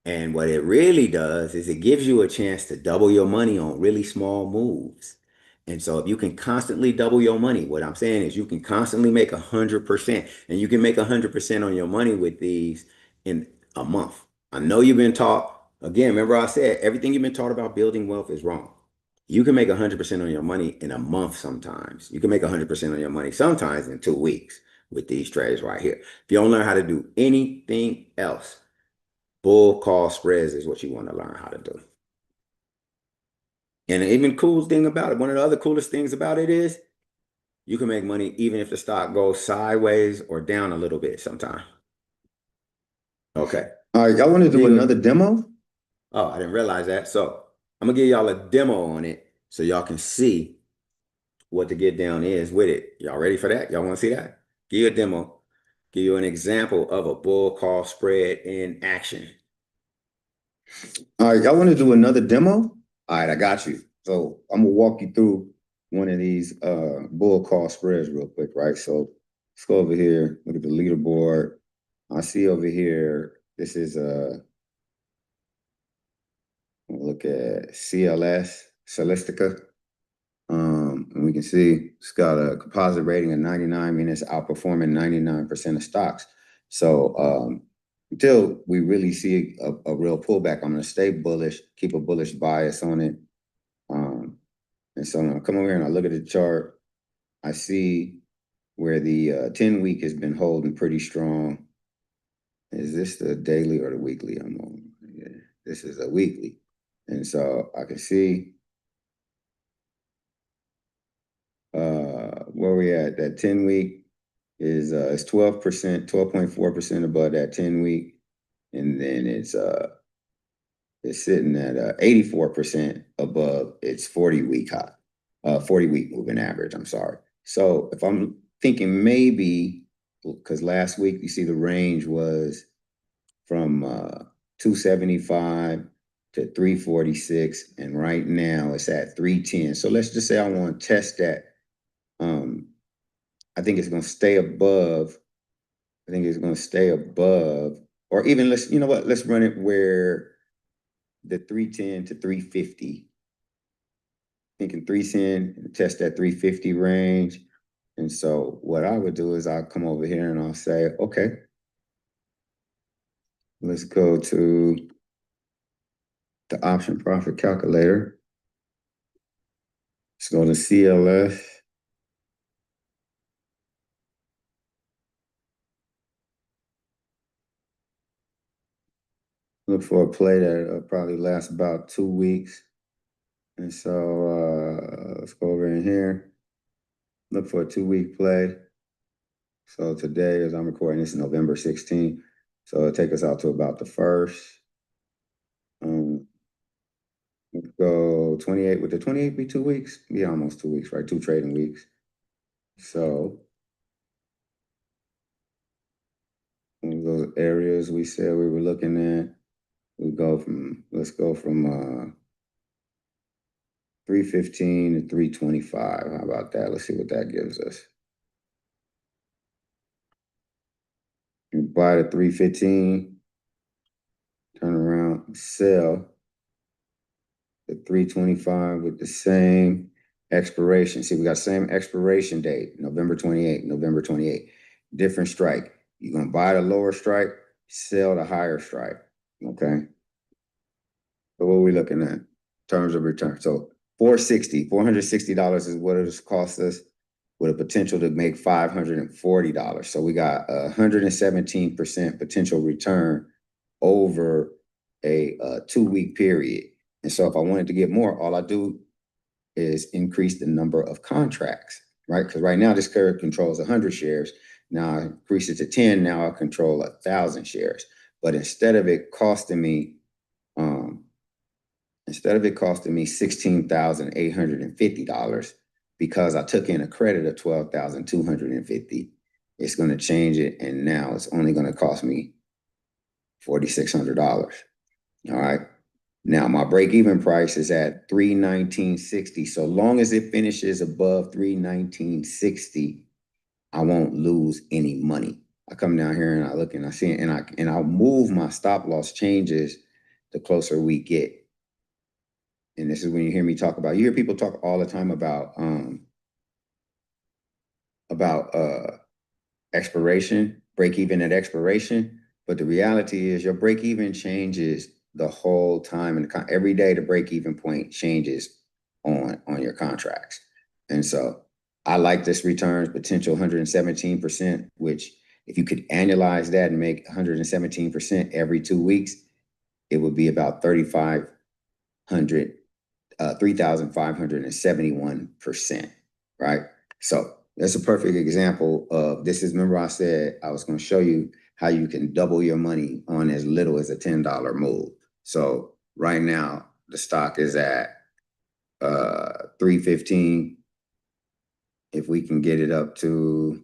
And what it really does is it gives you a chance to double your money on really small moves. And so if you can constantly double your money, what I'm saying is you can constantly make 100%, and you can make 100% on your money with these in a month. I know you've been taught, again, remember I said, everything you've been taught about building wealth is wrong. You can make 100% on your money in a month sometimes. You can make 100% on your money sometimes in 2 weeks with these trades right here. If you don't learn how to do anything else, bull call spreads is what you want to learn how to do. And even cool thing about it, one of the other coolest things about it is you can make money even if the stock goes sideways or down a little bit sometime. Okay. All right, y'all want to do another demo? Oh, I didn't realize that. So I'm gonna give y'all a demo on it so y'all can see what the get down is with it. Y'all ready for that? Y'all want to see that? Give you a demo. Give you an example of a bull call spread in action. All right, y'all want to do another demo? All right, I got you. So I'm gonna walk you through one of these bull call spreads real quick, right? So let's go over here, look at the leaderboard. I see over here, this is look at CLS, Celestica. And we can see it's got a composite rating of 99, meaning it's outperforming 99% of stocks. So until we really see a real pullback, I'm going to stay bullish, keep a bullish bias on it. And so when I come over here and I look at the chart, I see where the 10 week has been holding pretty strong. Is this the daily or the weekly I'm on? Yeah, this is a weekly. And so I can see where we at. That 10 week is 12%, 12.4% above that 10 week. And then it's sitting at 84% above its 40 week high, 40 week moving average. I'm sorry. So if I'm thinking maybe, because last week you see the range was from 275 to 346, and right now it's at 310. So let's just say I want to test that. I think it's going to stay above. I think it's going to stay above, or even let's, you know what? Let's run it where the 310 to 350. Thinking 310, test that 350 range. And so what I would do is I'll come over here and I'll say, okay, let's go to the option profit calculator. Let's go to CLS. Look for a play that probably lasts about 2 weeks. And so let's go over in here. Look for a 2-week play. So today, as I'm recording, this is November 16th. So it'll take us out to about the 1st. Let's go 28. Would the 28 be 2 weeks? Be almost 2 weeks, right? 2 trading weeks. So those areas we said we were looking at, let's go from 315 to 325. How about that? Let's see what that gives us. You buy the 315, turn around, sell the 325 with the same expiration. See, we got same expiration date, November 28, November 28. Different strike. You're going to buy the lower strike, sell the higher strike. Okay. So what are we looking at? Terms of return. So $460 is what it cost us, with a potential to make $540. So we got 117% potential return over a 2-week period. And so if I wanted to get more, all I do is increase the number of contracts, right? Because right now this curve controls 100 shares. Now I increase it to 10. Now I control 1,000 shares. But instead of it costing me $16,850 because I took in a credit of $12,250, it's going to change it, and now it's only going to cost me $4,600. All right. Now my break-even price is at $319.60. So long as it finishes above $319.60, I won't lose any money. I come down here and I look and I see it, and I'll move my stop loss changes the closer we get. And this is when you hear me talk about, you hear people talk all the time about expiration, break even at expiration. But the reality is your break even changes the whole time, and every day the break even point changes on your contracts. And so I like this returns potential 117%, which if you could annualize that and make 117% every 2 weeks, it would be about $3,500 3,571%, right? So that's a perfect example of this is, remember I said I was going to show you how you can double your money on as little as a $10 move. So right now the stock is at 315. If we can get it up to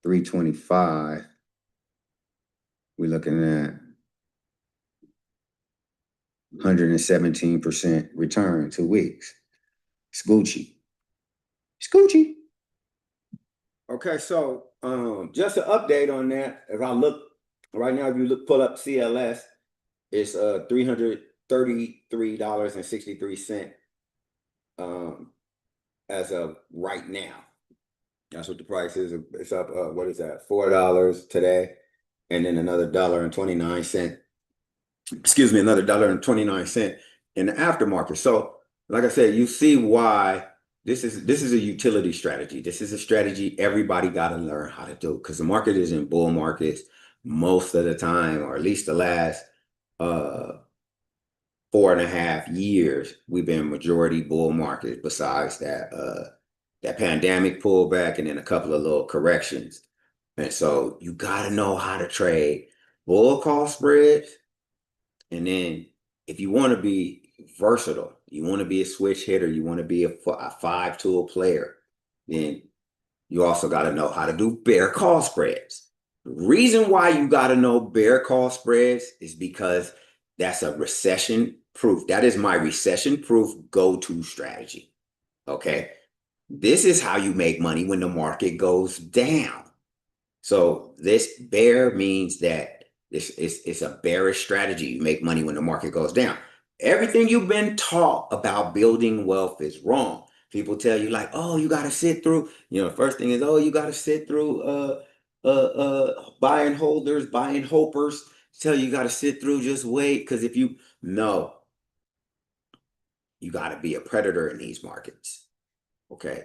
325, we're looking at 117% return 2 weeks. It's Gucci. It's Gucci. Okay, so just an update on that. If I look right now, if you pull up CLS, it's $333.63 as of right now. That's what the price is. It's up what is that? $4 today, and then another $1.29. Excuse me, another $1.29 in the aftermarket. So, like I said, you see why this is a utility strategy. This is a strategy everybody got to learn how to do, because the market is in bull markets most of the time, or at least the last 4.5 years. We've been majority bull market. Besides that pandemic pullback, and then a couple of little corrections. And so you got to know how to trade bull call spreads. And then if you want to be versatile, you want to be a switch hitter, you want to be a 5-tool player, then you also got to know how to do bear call spreads. The reason why you got to know bear call spreads is because that's a recession proof. That is my recession proof go-to strategy. Okay. This is how you make money when the market goes down. So this bear means that it's a bearish strategy. You make money when the market goes down. Everything you've been taught about building wealth is wrong. People tell you like, oh, you got to sit through. The first thing is, oh, you got to sit through buy and holders, buy and hopers. Tell you got to sit through, just wait. Because if you know, you got to be a predator in these markets. Okay.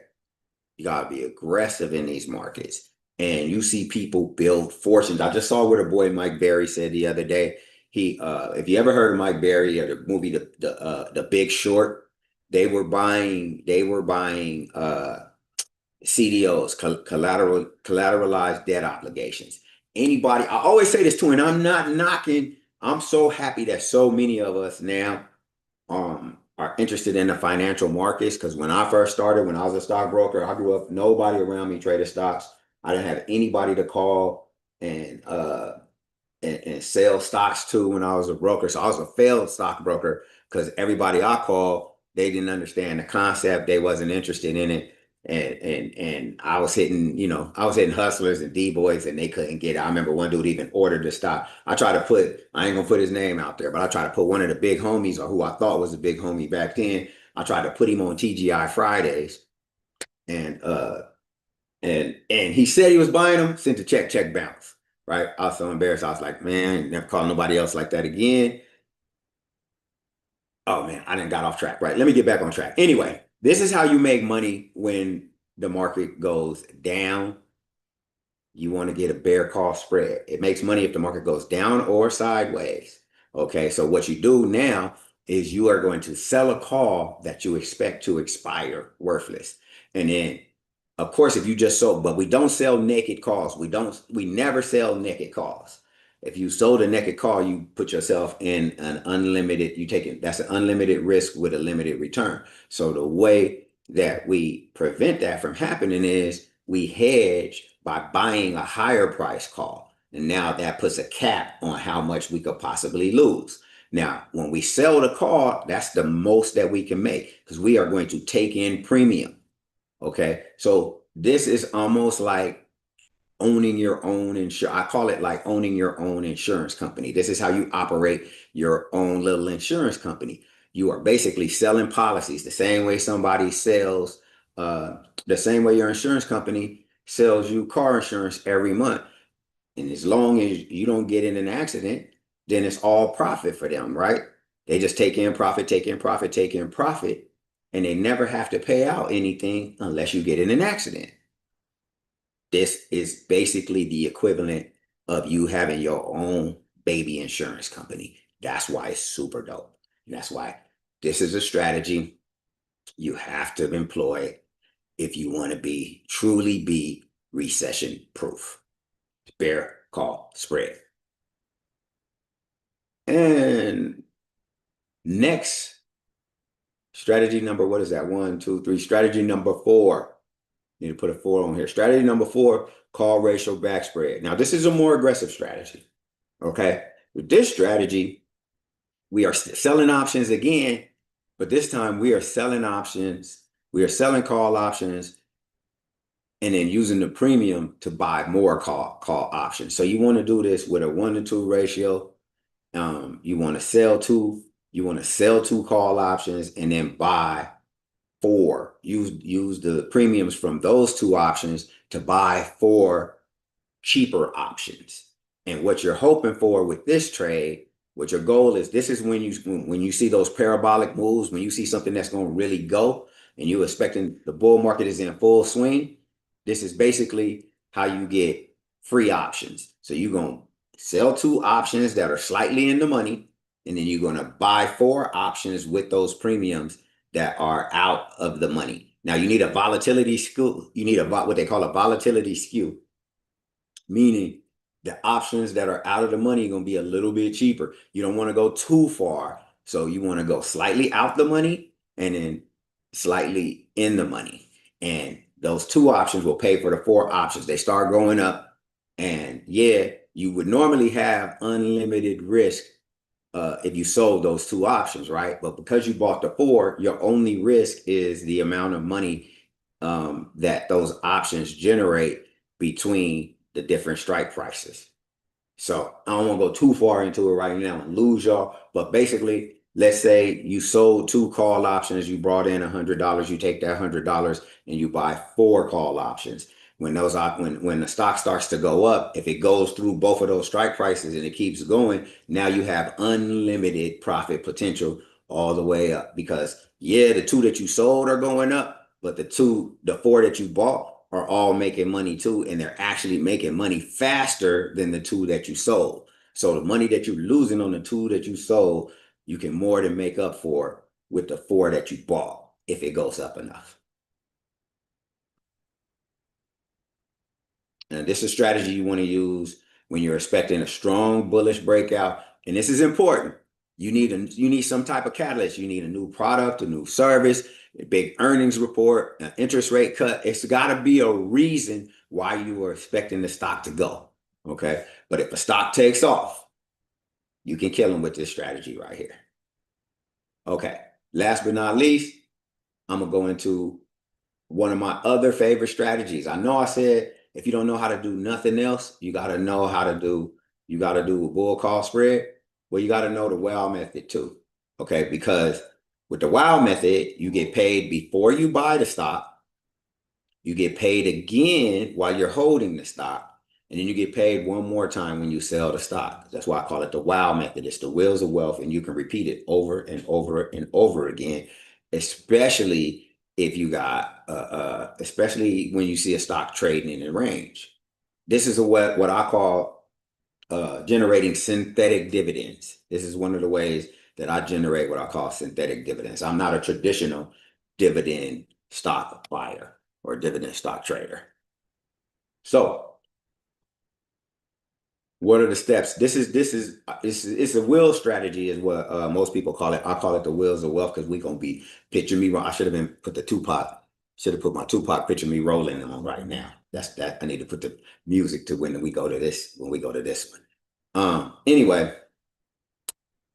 You gotta be aggressive in these markets. And you see people build fortunes. I just saw what a boy Mike Berry said the other day. He if you ever heard of Mike Berry or the movie The Big Short, they were buying CDOs, collateralized debt obligations. Anybody, I always say this too, and I'm not knocking. I'm so happy that so many of us now are interested in the financial markets, because when I first started, when I was a stockbroker, I grew up, nobody around me traded stocks. I didn't have anybody to call and sell stocks to when I was a broker. So I was a failed stockbroker, because everybody I called, they didn't understand the concept, they wasn't interested in it. And I was hitting, hustlers and D-boys, and they couldn't get it. I remember one dude even ordered the stock. I ain't gonna put his name out there, but I tried to put one of the big homies, or who I thought was a big homie back then. I tried to put him on TGI Fridays, and he said he was buying them, sent a check bounce. Right? I was so embarrassed. I was like, man, never call nobody else like that again. Oh man, I didn't got off track. Right. Let me get back on track. Anyway, this is how you make money when the market goes down. You want to get a bear call spread. It makes money if the market goes down or sideways. Okay. So what you do now is you are going to sell a call that you expect to expire worthless. And then, of course, if you just sold, but we don't sell naked calls. We never sell naked calls. If you sold a naked call, you put yourself in an unlimited, that's an unlimited risk with a limited return. So the way that we prevent that from happening is we hedge by buying a higher price call. And now that puts a cap on how much we could possibly lose. Now, when we sell the call, that's the most that we can make, because we are going to take in premium. Okay. So this is almost like owning your own insurance. I call it like owning your own insurance company. This is how you operate your own little insurance company. You are basically selling policies the same way somebody sells, the same way your insurance company sells you car insurance every month. And as long as you don't get in an accident, then it's all profit for them, right? They just take in profit, take in profit, take in profit, and they never have to pay out anything unless you get in an accident. This is basically the equivalent of you having your own baby insurance company. That's why it's super dope. And that's why this is a strategy you have to employ if you want to truly be recession proof. Bear call spread. And next, strategy number, what is that? 1, 2, 3. Strategy number 4. Need to put a 4 on here. Strategy number 4, call ratio back spread. Now, this is a more aggressive strategy. Okay. With this strategy, we are selling options again, but this time we are selling options. We are selling call options and then using the premium to buy more call options. So you want to do this with a 1-to-2 ratio. You want to sell two call options and then buy 4. Use the premiums from those 2 options to buy 4 cheaper options. And what you're hoping for with this trade, what your goal is, this is when you see those parabolic moves, when you see something that's going to really go and you're expecting the bull market is in full swing, this is basically how you get free options. So you're going to sell 2 options that are slightly in the money, and then you're going to buy 4 options with those premiums that are out of the money. Now you need a volatility skew. You need what they call a volatility skew, meaning the options that are out of the money are going to be a little bit cheaper. You don't want to go too far. So you want to go slightly out the money and then slightly in the money. And those 2 options will pay for the 4 options. They start going up. And yeah, you would normally have unlimited risk if you sold those 2 options, right? But because you bought the 4, your only risk is the amount of money that those options generate between the different strike prices. So I don't want to go too far into it right now and lose y'all. But basically, let's say you sold 2 call options, you brought in $100, you take that $100 and you buy 4 call options. When the stock starts to go up, if it goes through both of those strike prices and it keeps going, now you have unlimited profit potential all the way up. Because yeah, the 2 that you sold are going up, but the 4 that you bought are all making money too, and they're actually making money faster than the 2 that you sold. So the money that you're losing on the 2 that you sold, you can more than make up for with the 4 that you bought if it goes up enough. And this is a strategy you want to use when you're expecting a strong bullish breakout. And this is important. You need some type of catalyst. You need a new product, a new service, a big earnings report, an interest rate cut. It's got to be a reason why you are expecting the stock to go. Okay. But if a stock takes off, you can kill them with this strategy right here. Okay. Last but not least, I'm going to go into one of my other favorite strategies. I know I said if you don't know how to do nothing else, you got to know how to do a bull call spread. Well, you got to know the WOW method too. Okay, because with the WOW method, you get paid before you buy the stock. You get paid again while you're holding the stock. And then you get paid one more time when you sell the stock. That's why I call it the WOW method. It's the wheels of wealth, and you can repeat it over and over and over again, especially if you got, especially when you see a stock trading in a range. This is what I call generating synthetic dividends. This is one of the ways that I generate what I call synthetic dividends. I'm not a traditional dividend stock buyer or dividend stock trader. So what are the steps? It's a wheel strategy is what most people call it. I call it the wheels of wealth because we're gonna be picture me. I should have put my Tupac picture me rolling on right now. That's that. I need to put the music to when we go to this one. Anyway,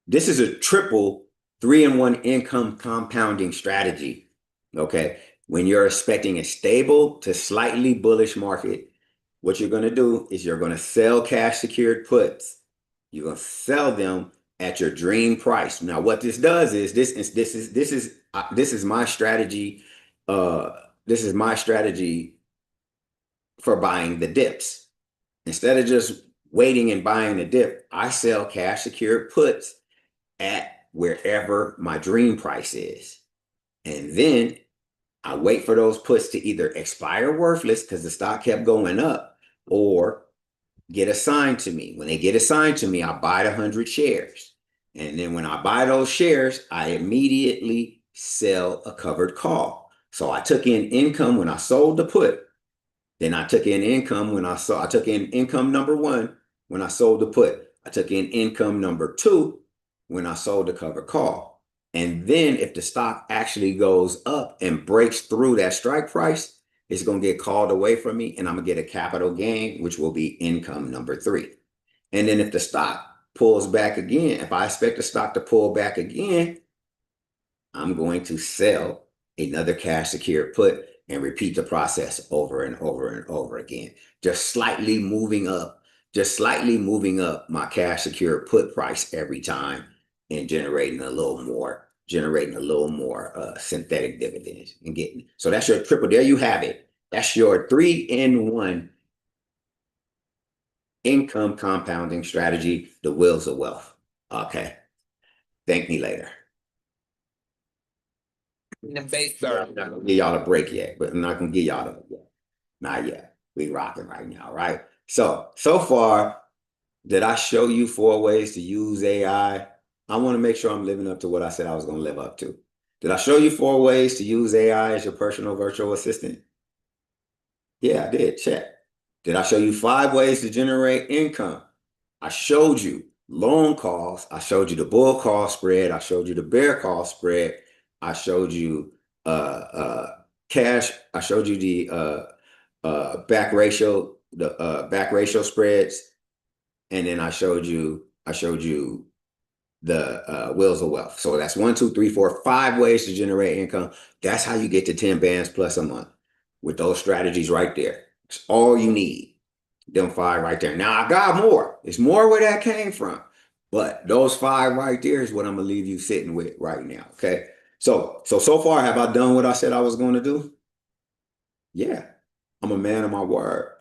this is a triple 3-in-1 income compounding strategy. Okay. When you're expecting a stable to slightly bullish market, what you're going to do is you're going to sell cash secured puts. You're going to sell them at your dream price. Now, what this does is this is my strategy. This is my strategy for buying the dips. Instead of just waiting and buying the dip, I sell cash secured puts at wherever my dream price is. And then I wait for those puts to either expire worthless because the stock kept going up or get assigned to me. When they get assigned to me, I buy the 100 shares. And then when I buy those shares, I immediately sell a covered call. So I took in income when I sold the put. Then I took in income I took in income number one when I sold the put. I took in income number two when I sold the covered call. And then if the stock actually goes up and breaks through that strike price, it's going to get called away from me and I'm going to get a capital gain, which will be income number three. And then if the stock pulls back again, if I expect the stock to pull back again, I'm going to sell another cash secured put and repeat the process over and over and over again. Just slightly moving up my cash secured put price every time and generating a little more, synthetic dividends and getting. So that's your triple. There you have it. That's your 3-in-1 income compounding strategy, the wheels of wealth. Okay. Thank me later. I'm not gonna give y'all a break yet, but I'm not gonna give y'all the yet. Not yet. We rocking right now, right? So far, did I show you 4 ways to use AI? I want to make sure I'm living up to what I said I was gonna live up to. Did I show you 4 ways to use AI as your personal virtual assistant? Yeah, I did. Check. Did I show you 5 ways to generate income? I showed you loan calls. I showed you the bull call spread. I showed you the bear call spread. I showed you cash. I showed you the back ratio, back ratio spreads, and then I showed you the wheels of wealth. So that's 1, 2, 3, 4, 5 ways to generate income. That's how you get to 10 bands plus a month with those strategies right there. It's all you need. Them 5 right there. Now I got more. It's more where that came from. But those 5 right there is what I'm gonna leave you sitting with right now. Okay. So far, have I done what I said I was going to do? Yeah. I'm a man of my word.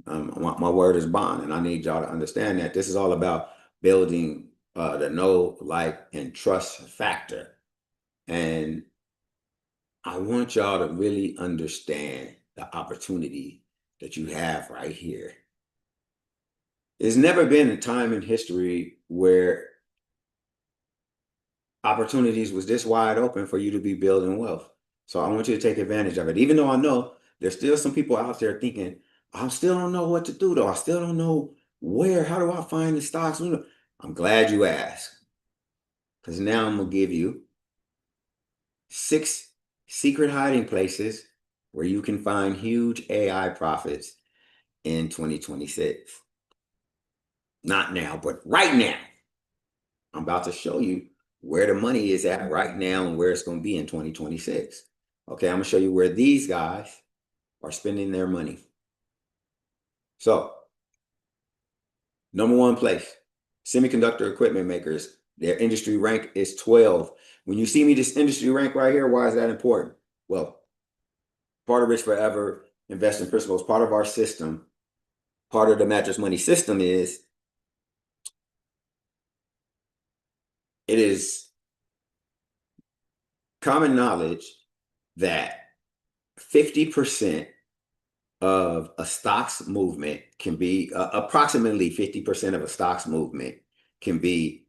My word is bond, and I need y'all to understand that this is all about building the know, like, and trust factor. And I want y'all to really understand the opportunity that you have right here. There's never been a time in history where opportunities was this wide open for you to be building wealth. So I want you to take advantage of it. Even though I know there's still some people out there thinking, I still don't know what to do though. I still don't know how do I find the stocks? I'm glad you asked. Because now I'm gonna give you 6 secret hiding places where you can find huge AI profits in 2026. Not now, but right now. I'm about to show you where the money is at right now and where it's going to be in 2026. Okay, I'm going to show you where these guys are spending their money. So, number 1 place, semiconductor equipment makers. Their industry rank is 12. When you see me this industry rank right here, why is that important? Well, part of Rich Forever investing principles, part of our system, part of the mattress money system is it is common knowledge that 50% of a stocks movement can be approximately 50% of a stocks movement can be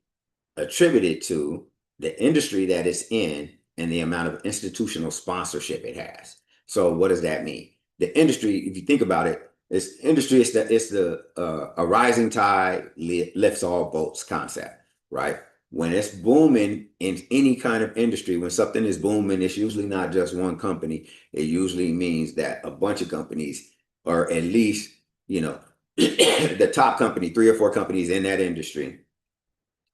attributed to the industry that it's in and the amount of institutional sponsorship it has. So what does that mean? The industry, if you think about it, it's the a rising tide lifts all boats concept, right? When it's booming in any kind of industry, when something is booming, it's usually not just one company. It usually means that a bunch of companies, or at least, the top company, 3 or 4 companies in that industry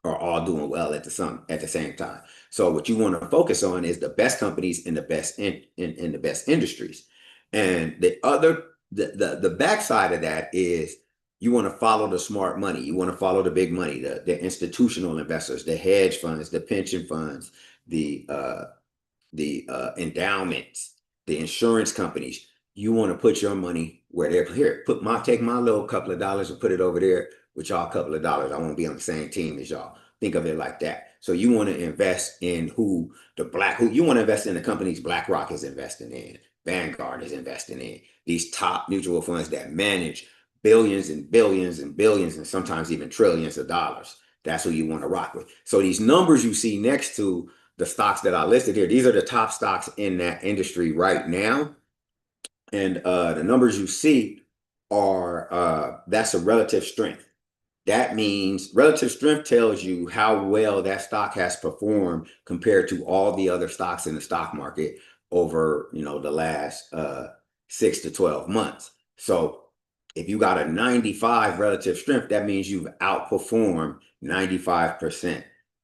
are all doing well at the same time. So what you want to focus on is the best companies in the best in the best industries. And the backside of that is you want to follow the smart money. You want to follow the big money, the institutional investors, the hedge funds, the pension funds, the endowments, the insurance companies. You want to put your money where they're here. Take my little couple of dollars and put it over there with y'all couple of dollars. I won't be on the same team as y'all. Think of it like that. So you want to invest in who you want to invest in the companies BlackRock is investing in, Vanguard is investing in, these top mutual funds that manage billions and billions and billions and sometimes even trillions of dollars. that's who you want to rock with. So these numbers you see next to the stocks that I listed here, these are the top stocks in that industry right now. And the numbers you see are that's a relative strength. That means relative strength tells you how well that stock has performed compared to all the other stocks in the stock market over, the last 6 to 12 months. So if you got a 95 relative strength, that means you've outperformed 95%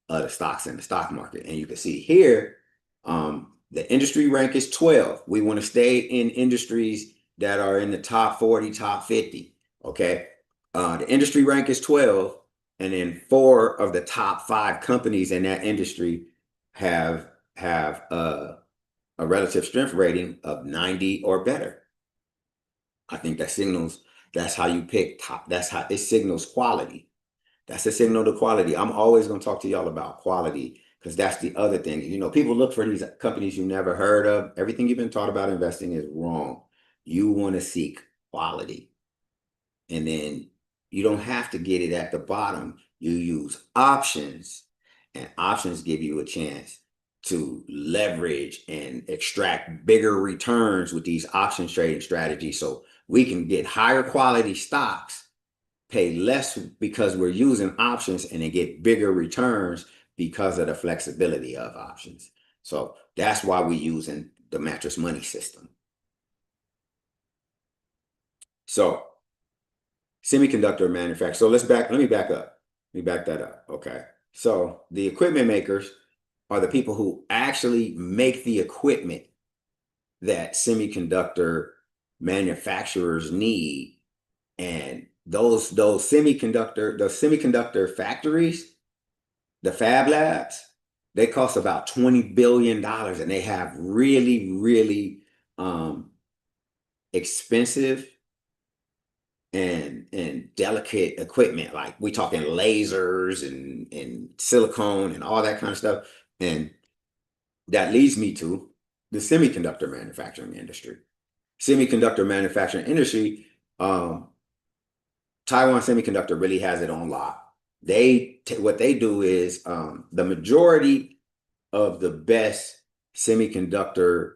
of the stocks in the stock market. And you can see here, the industry rank is 12. We want to stay in industries that are in the top 40, top 50. Okay. The industry rank is 12, and then 4 of the top 5 companies in that industry have a relative strength rating of 90 or better. I think that's how you pick top. That's how it signals quality. That's a signal to quality. I'm always going to talk to y'all about quality because that's the other thing. People look for these companies you never heard of. Everything you've been taught about investing is wrong. You want to seek quality. And then you don't have to get it at the bottom. You use options, and options give you a chance to leverage and extract bigger returns with these options trading strategies. So we can get higher quality stocks, pay less because we're using options, and then get bigger returns because of the flexibility of options. So that's why we're using the mattress money system. So semiconductor manufacturer. So let me back up. Let me back that up. Okay. So the equipment makers are the people who actually make the equipment that semiconductor manufacturers need. And those semiconductor factories, the fab labs, they cost about $20 billion, and they have really, really expensive and delicate equipment. Like we talking lasers and silicone and all that kind of stuff. And that leads me to the semiconductor manufacturing industry. Semiconductor manufacturing industry, Taiwan Semiconductor really has it on lock. What they do is the majority of the best semiconductor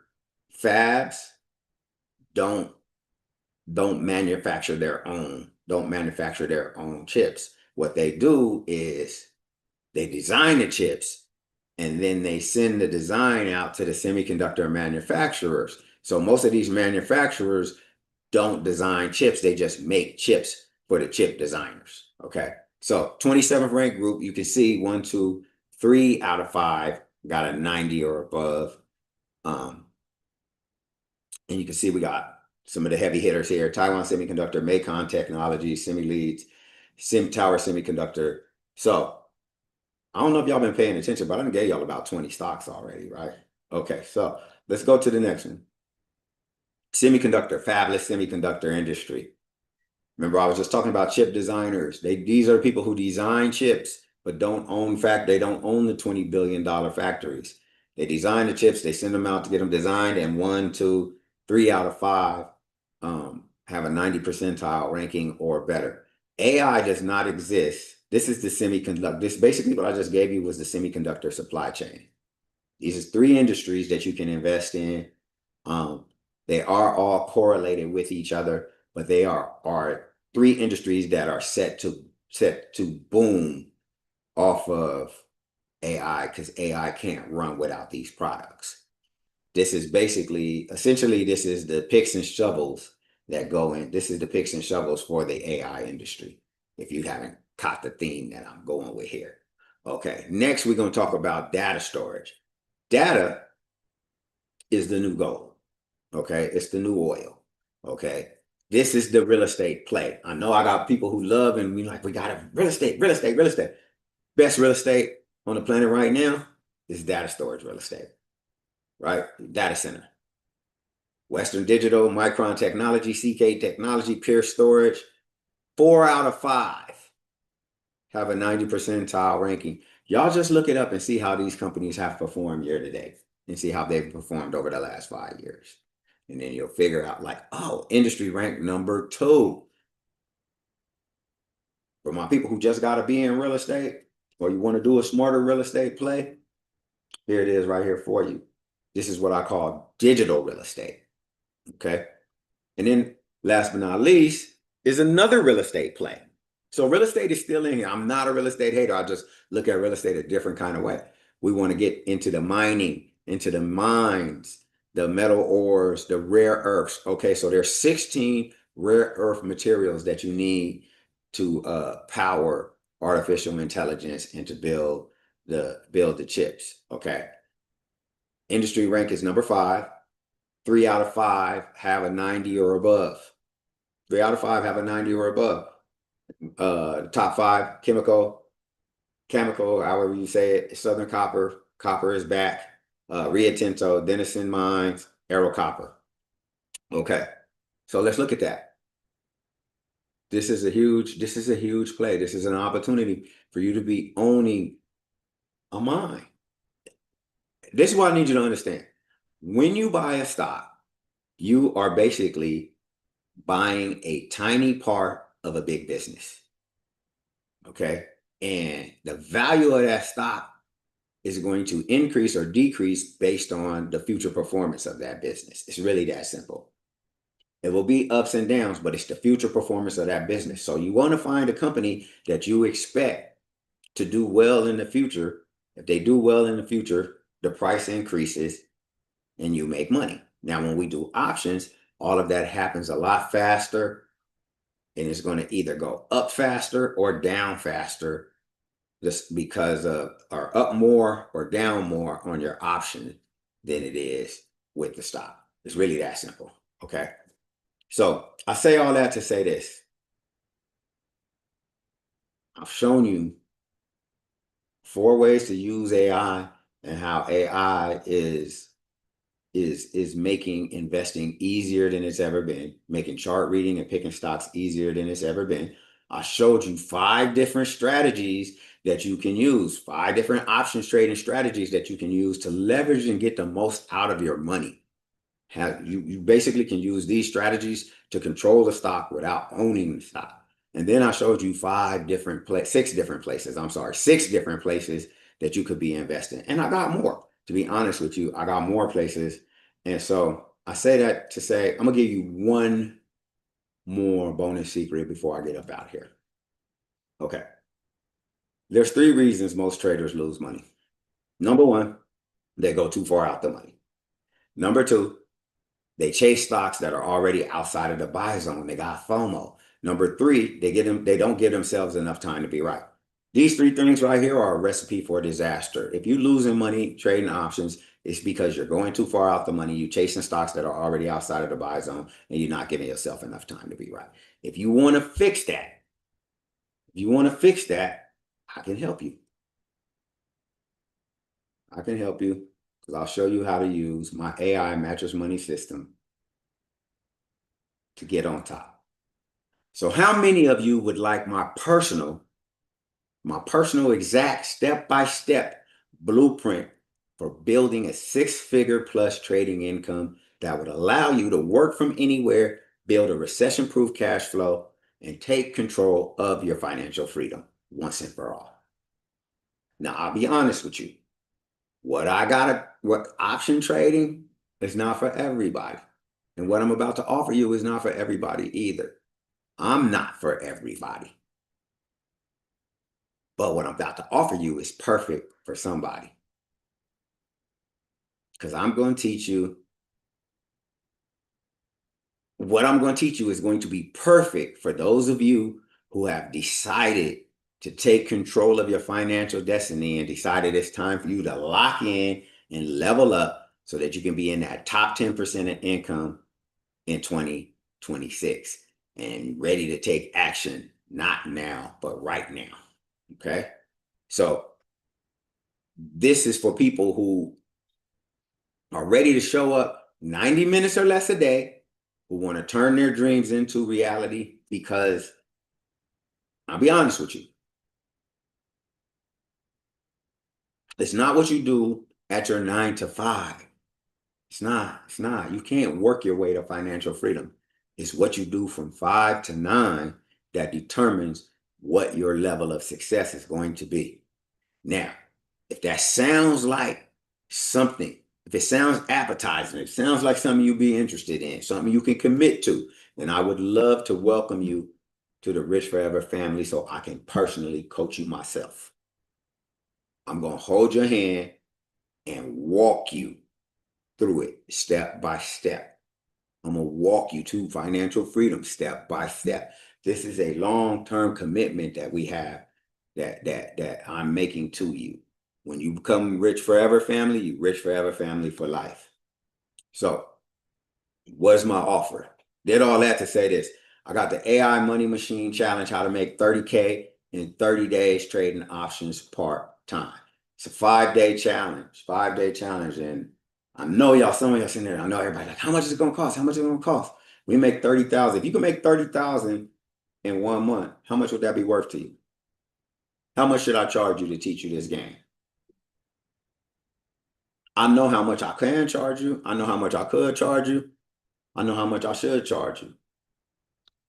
fabs don't manufacture their own chips. What they do is they design the chips, and then they send the design out to the semiconductor manufacturers. So most of these manufacturers don't design chips, they just make chips for the chip designers. Okay. So 27th ranked group, you can see 1, 2, 3 out of 5 got a 90 or above. And you can see we got some of the heavy hitters here: Taiwan Semiconductor, Macon Technologies, Semi-Leads, Tower Semiconductor. So I don't know if y'all been paying attention, but I done gave y'all about 20 stocks already, right? Okay, so let's go to the next one. Semiconductor, fabless semiconductor industry. Remember, I was just talking about chip designers. These are people who design chips, but they don't own the $20 billion factories. They design the chips, they send them out to get them designed, and 1, 2, 3 out of 5 have a 90 percentile ranking or better. AI does not exist. This is the semiconductor. This basically what I just gave you was the semiconductor supply chain. These are 3 industries that you can invest in. They are all correlated with each other, but they are 3 industries that are set to boom off of AI, because AI can't run without these products. This is essentially, this is the picks and shovels that go in. This is the picks and shovels for the AI industry, if you haven't caught the theme that I'm going with here. Okay, next we're going to talk about data storage. Data is the new gold. Okay, it's the new oil. Okay, this is the real estate play. I know I got people who love and we got a real estate. Best real estate on the planet right now is data storage real estate, right? Data center. Western Digital, Micron Technology, CK Technology, Pure Storage, 4 out of 5 have a 90 percentile ranking. Y'all just look it up and see how these companies have performed year to date and see how they've performed over the last 5 years. And then you'll figure out industry rank number 2. For my people who just got to be in real estate, or you want to do a smarter real estate play, here it is right here for you. This is what I call digital real estate. Okay. And then last but not least is another real estate play. So real estate is still in here. I'm not a real estate hater. I just look at real estate a different kind of way. We want to get into the mining, into the mines, the metal ores, the rare earths. Okay, so there's 16 rare earth materials that you need to power artificial intelligence and to build the chips. Okay. Industry rank is number 5. 3 out of 5 have a 90 or above. 3 out of 5 have a 90 or above. Top 5 chemical, however you say it, Southern Copper, copper is back. Rio Tinto, Denison Mines, Arrow Copper. Okay, so let's look at that. This is a huge play. This is an opportunity for you to be owning a mine. This is what I need you to understand. When you buy a stock, you are basically buying a tiny part of a big business. Okay. And the value of that stock is going to increase or decrease based on the future performance of that business. It's really that simple. It will be ups and downs, but it's the future performance of that business. So you want to find a company that you expect to do well in the future. If they do well in the future, the price increases and you make money. Now, when we do options, all of that happens a lot faster, and it's going to either go up faster or down faster, just because of, or up more or down more on your option than it is with the stock. It's really that simple. Okay. So I say all that to say this. I've shown you 4 ways to use AI and how AI is making investing easier than it's ever been, making chart reading and picking stocks easier than it's ever been. I showed you 5 different strategies that you can use, 5 different options trading strategies that you can use to leverage and get the most out of your money. You basically can use these strategies to control the stock without owning the stock. And then I showed you 6 different places. I'm sorry, 6 different places that you could be investing. And I got more. To be honest with you, I got more places. And so I say that to say, I'm gonna give you one more bonus secret before I get up out here. Okay. There's 3 reasons most traders lose money. Number 1, they go too far out the money. Number 2, they chase stocks that are already outside of the buy zone. They got FOMO. Number 3, they don't give themselves enough time to be right. These 3 things right here are a recipe for disaster. If you're losing money trading options, it's because you're going too far out the money. You're chasing stocks that are already outside of the buy zone, and you're not giving yourself enough time to be right. If you want to fix that, I can help you. I can help you because I'll show you how to use my AI mattress money system to get on top. So how many of you would like my personal exact step-by-step blueprint for building a 6-figure plus trading income that would allow you to work from anywhere, build a recession-proof cash flow, and take control of your financial freedom once and for all? Now, I'll be honest with you. What option trading is not for everybody. And what I'm about to offer you is not for everybody either. I'm not for everybody. But what I'm about to offer you is perfect for somebody. Because I'm going to teach you, what I'm going to teach you is going to be perfect for those of you who have decided to take control of your financial destiny and decided it's time for you to lock in and level up so that you can be in that top 10% of income in 2026 and ready to take action, not now, but right now. Okay. So this is for people who are ready to show up 90 minutes or less a day, who want to turn their dreams into reality, because I'll be honest with you, it's not what you do at your 9 to 5. It's not. You can't work your way to financial freedom. It's what you do from 5 to 9 that determines what your level of success is going to be. Now, if that sounds like something, if it sounds appetizing, it sounds like something you'd be interested in, something you can commit to, then I would love to welcome you to the Rich Forever family so I can personally coach you myself. I'm going to hold your hand and walk you through it step by step. I'm going to walk you to financial freedom step by step. This is a long-term commitment that we have that I'm making to you. When you become Rich Forever family, you Rich Forever family for life. So, what's my offer? Did all that to say this. I got the AI Money Machine Challenge, how to make 30K in 30 days trading options part-time. It's a 5-day challenge, 5-day challenge. And I know y'all, some of y'all sitting there, I know everybody like, how much is it gonna cost? How much is it gonna cost? We make 30,000. If you can make 30,000 in 1 month, how much would that be worth to you? How much should I charge you to teach you this game? I know how much I can charge you. I know how much I could charge you. I know how much I should charge you.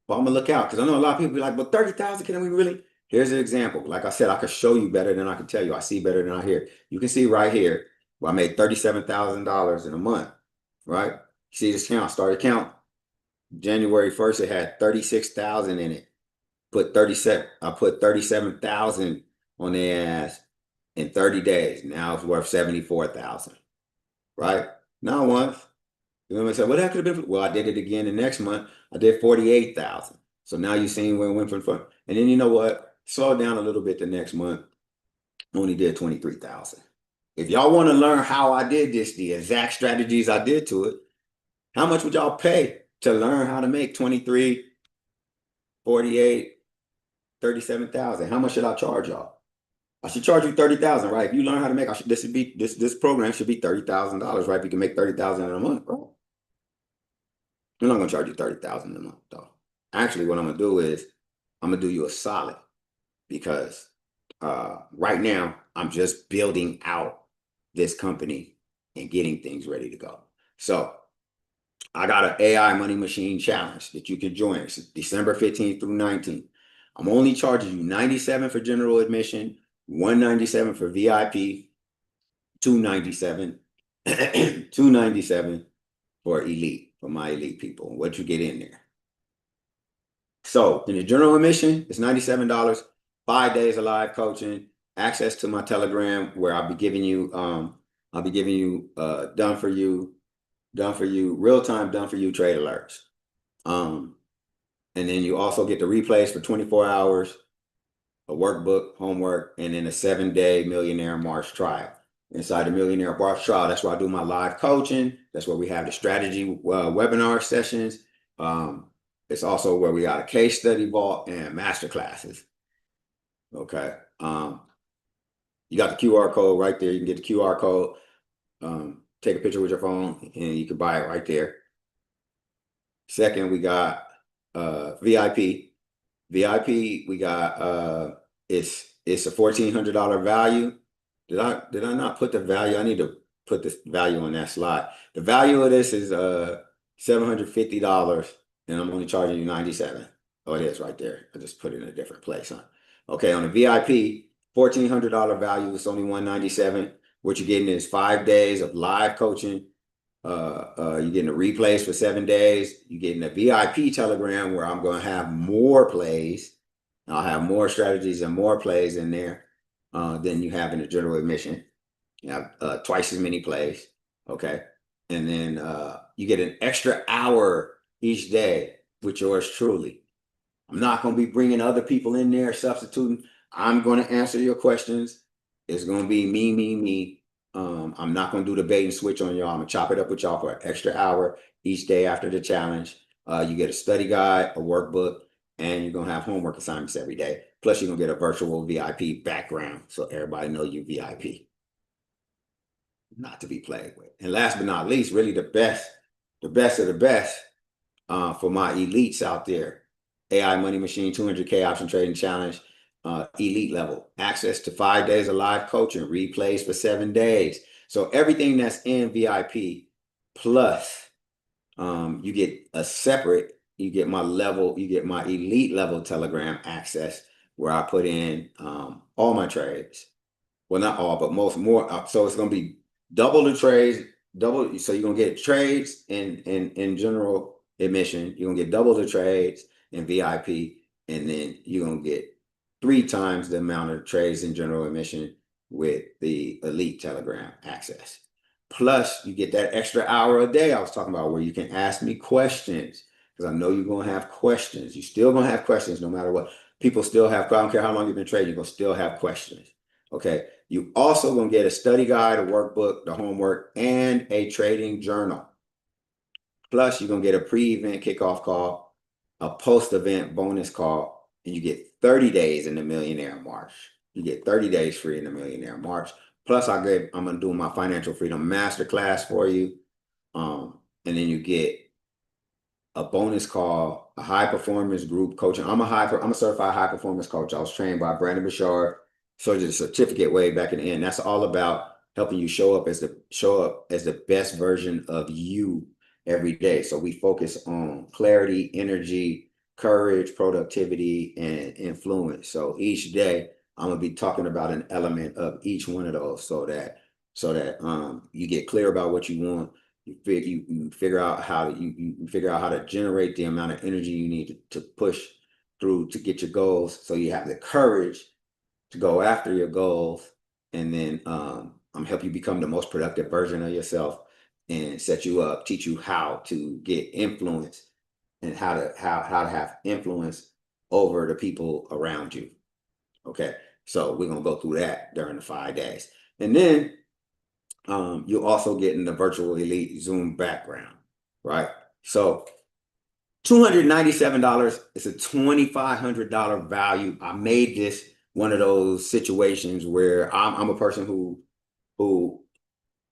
But I'm gonna look out because I know a lot of people be like, "But 30,000, can we really?" Here's an example. Like I said, I could show you better than I can tell you. I see better than I hear. You can see right here where I made $37,000 in a month, right? See this count, started count. January 1st, it had 36,000 in it. I put 37,000 on their ass in 30 days. Now it's worth 74,000, right? Not once. You know what I said? Well, that could have been. Well, I did it again the next month. I did 48,000. So now you're seeing where it went from fun. And then you know what? Slow down a little bit the next month. Only did 23,000. If y'all want to learn how I did this, the exact strategies I did to it, how much would y'all pay to learn how to make 23, 48, 37,000? How much should I charge y'all? I should charge you 30,000, right? If you learn how to make, this program should be $30,000, right? If you can make 30,000 in a month, right? I'm not gonna charge you 30,000 a month, though. Actually, what I'm gonna do is I'm gonna do you a solid because right now I'm just building out this company and getting things ready to go. So I got an AI Money Machine Challenge that you can join. It's December 15th through 19th. I'm only charging you 97 for general admission, 197 for VIP, 297, 297 for elite, for my elite people, and what you get in there. So in the general admission, it's $97, 5 days of live coaching, access to my Telegram where I'll be giving you done for you, real-time done for you trade alerts. And then you also get the replays for 24 hours, a workbook, homework, and then a 7-day Millionaire March trial. Inside the Millionaire March trial, that's where I do my live coaching. That's where we have the strategy webinar sessions. It's also where we got a case study vault and master classes. Okay. You got the QR code right there. You can get the QR code, take a picture with your phone, and you can buy it right there. Second, we got VIP. VIP, we got it's a $1,400 value. Did I not put the value? I need to put this value on that slide. The value of this is $750, and I'm only charging you 97. Oh, it is right there. I just put it in a different place, huh? Okay, on the VIP, $1,400 value, it's only 197. What you're getting is 5 days of live coaching. You're getting the replays for 7 days. You're getting a VIP telegram where I'm going to have more plays. I'll have more strategies and more plays in there than you have in the general admission. You have twice as many plays. Okay. And then you get an extra hour each day with yours truly. I'm not going to be bringing other people in there substituting. I'm going to answer your questions. It's going to be me. I'm not going to do the bait and switch on y'all. I'm going to chop it up with y'all for an extra hour each day after the challenge. You get a study guide, a workbook, and you're going to have homework assignments every day. Plus, you're going to get a virtual VIP background so everybody know you VIP. Not to be played with. And last but not least, really the best of the best for my elites out there. AI Money Machine 200K Option Trading Challenge, elite level. Access to 5 days of live coaching, replays for 7 days. So everything that's in VIP plus you get a separate, you get my elite level Telegram access where I put in all my trades. Well, not all, but more. So it's going to be double the trades, double. So you're going to get trades in general admission. You're going to get double the trades in VIP, and then you're going to get 3 times the amount of trades in general admission with the elite Telegram access. Plus, you get that extra hour a day I was talking about, where you can ask me questions, because I know you're going to have questions. You're still going to have questions no matter what. People still have. I don't care how long you've been trading. You're going to still have questions. Okay. You also gonna get a study guide, a workbook, the homework, and a trading journal. Plus, you're gonna get a pre-event kickoff call, a post-event bonus call, and you get 30 days in the Millionaire March. You get 30 days free in the Millionaire March. Plus, I'm gonna do my Financial Freedom Masterclass for you. And then you get a bonus call, a high performance group coaching. I'm a certified high performance coach. I was trained by Brandon Bouchard, so did a certificate way back in the end. That's all about helping you show up as the best version of you every day. So we focus on clarity, energy, courage, productivity, and influence. So each day I'm gonna be talking about an element of each one of those, so that you get clear about what you want. You figure out how to you figure out how to generate the amount of energy you need to push through to get your goals. So you have the courage to go after your goals, and then I'm help you become the most productive version of yourself, and set you up, teach you how to get influence, and how to have influence over the people around you. Okay, so we're gonna go through that during the 5 days, and then you're also getting the virtual elite Zoom background, right? So $297 is a $2,500 value. I made this one of those situations where I'm a person who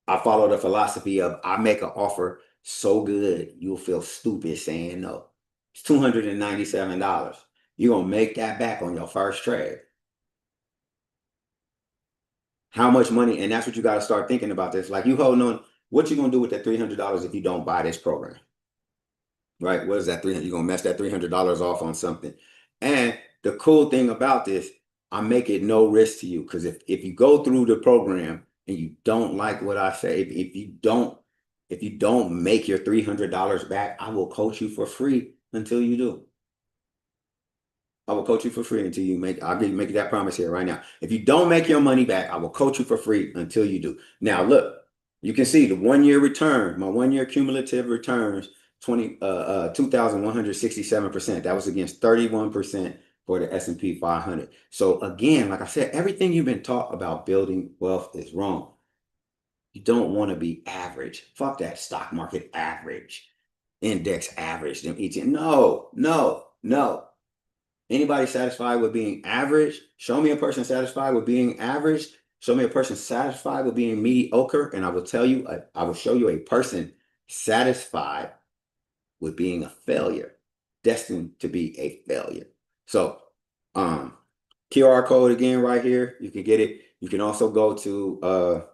I follow the philosophy of, I make an offer so good you'll feel stupid saying no. It's $297. You're gonna make that back on your first trade. How much money? And that's what you got to start thinking about this. Like, you holding on, what you gonna do with that $300 if you don't buy this program? Right? What is that 300? You're gonna mess that $300 off on something. And the cool thing about this, I make it no risk to you, because if you go through the program and you don't like what I say, if you don't make your $300 back, I will coach you for free until you do. I will coach you for free until you make. I'll make that promise here right now. If you don't make your money back, I will coach you for free until you do. Now, look, you can see the 1 year return. My 1 year cumulative returns 2,167%. That was against 31% for the S&P 500. So again, like I said, everything you've been taught about building wealth is wrong. You don't want to be average. Fuck that stock market average, index average, them ETF. No, no, no. Anybody satisfied with being average? Show me a person satisfied with being average. Show me a person satisfied with being mediocre, and I will tell you, I will show you a person satisfied with being a failure, destined to be a failure. So, QR code again right here. You can get it. You can also go to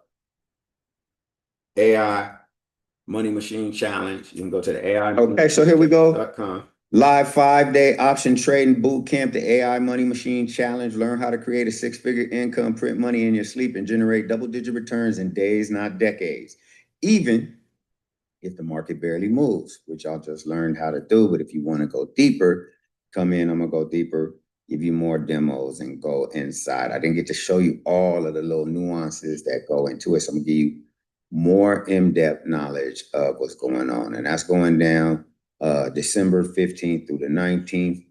AI Money Machine Challenge. You can go to the AI. Okay, so here we go. .com. Live 5-day option trading boot camp, the AI Money Machine Challenge. Learn how to create a 6-figure income, print money in your sleep, and generate double-digit returns in days, not decades. Even if the market barely moves, which I'll just learn how to do. But if you want to go deeper, come in. I'm gonna go deeper, give you more demos, and go inside. I didn't get to show you all of the little nuances that go into it, so I'm gonna give you more in-depth knowledge of what's going on, and that's going down December 15th through the 19th.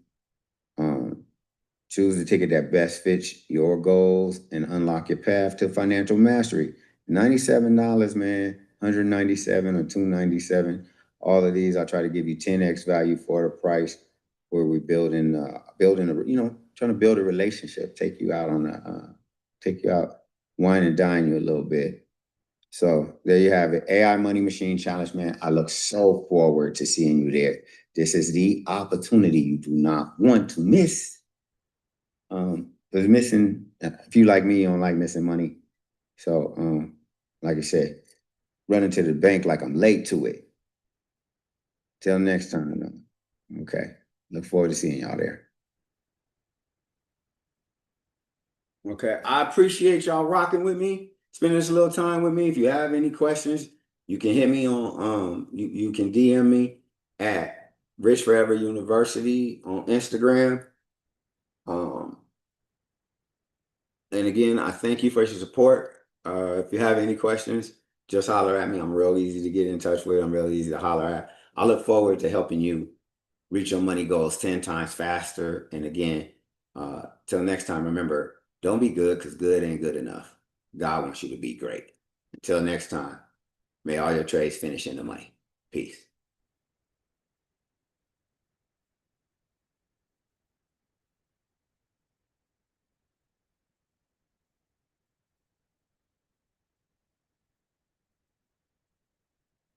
Choose the ticket that best fits your goals and unlock your path to financial mastery. $97, man. 197 or 297. All of these, I try to give you 10x value for the price, where we're building a, trying to build a relationship, take you out, wine and dine you a little bit. So there you have it. AI Money Machine Challenge, man. I look so forward to seeing you there. This is the opportunity you do not want to miss. Because missing, if you like me, you don't like missing money. So, like I said, running to the bank like I'm late to it. Till next time. Okay. Look forward to seeing y'all there. Okay. I appreciate y'all rocking with me, spending this little time with me. If you have any questions, you can hit me on you can DM me at Rich Forever University on Instagram. Um, and again, I thank you for your support. If you have any questions, just holler at me. I'm real easy to get in touch with. I'm real easy to holler at. I look forward to helping you reach your money goals 10 times faster. And again, till next time, remember, don't be good because good ain't good enough. God wants you to be great. Until next time, may all your trades finish in the money. Peace.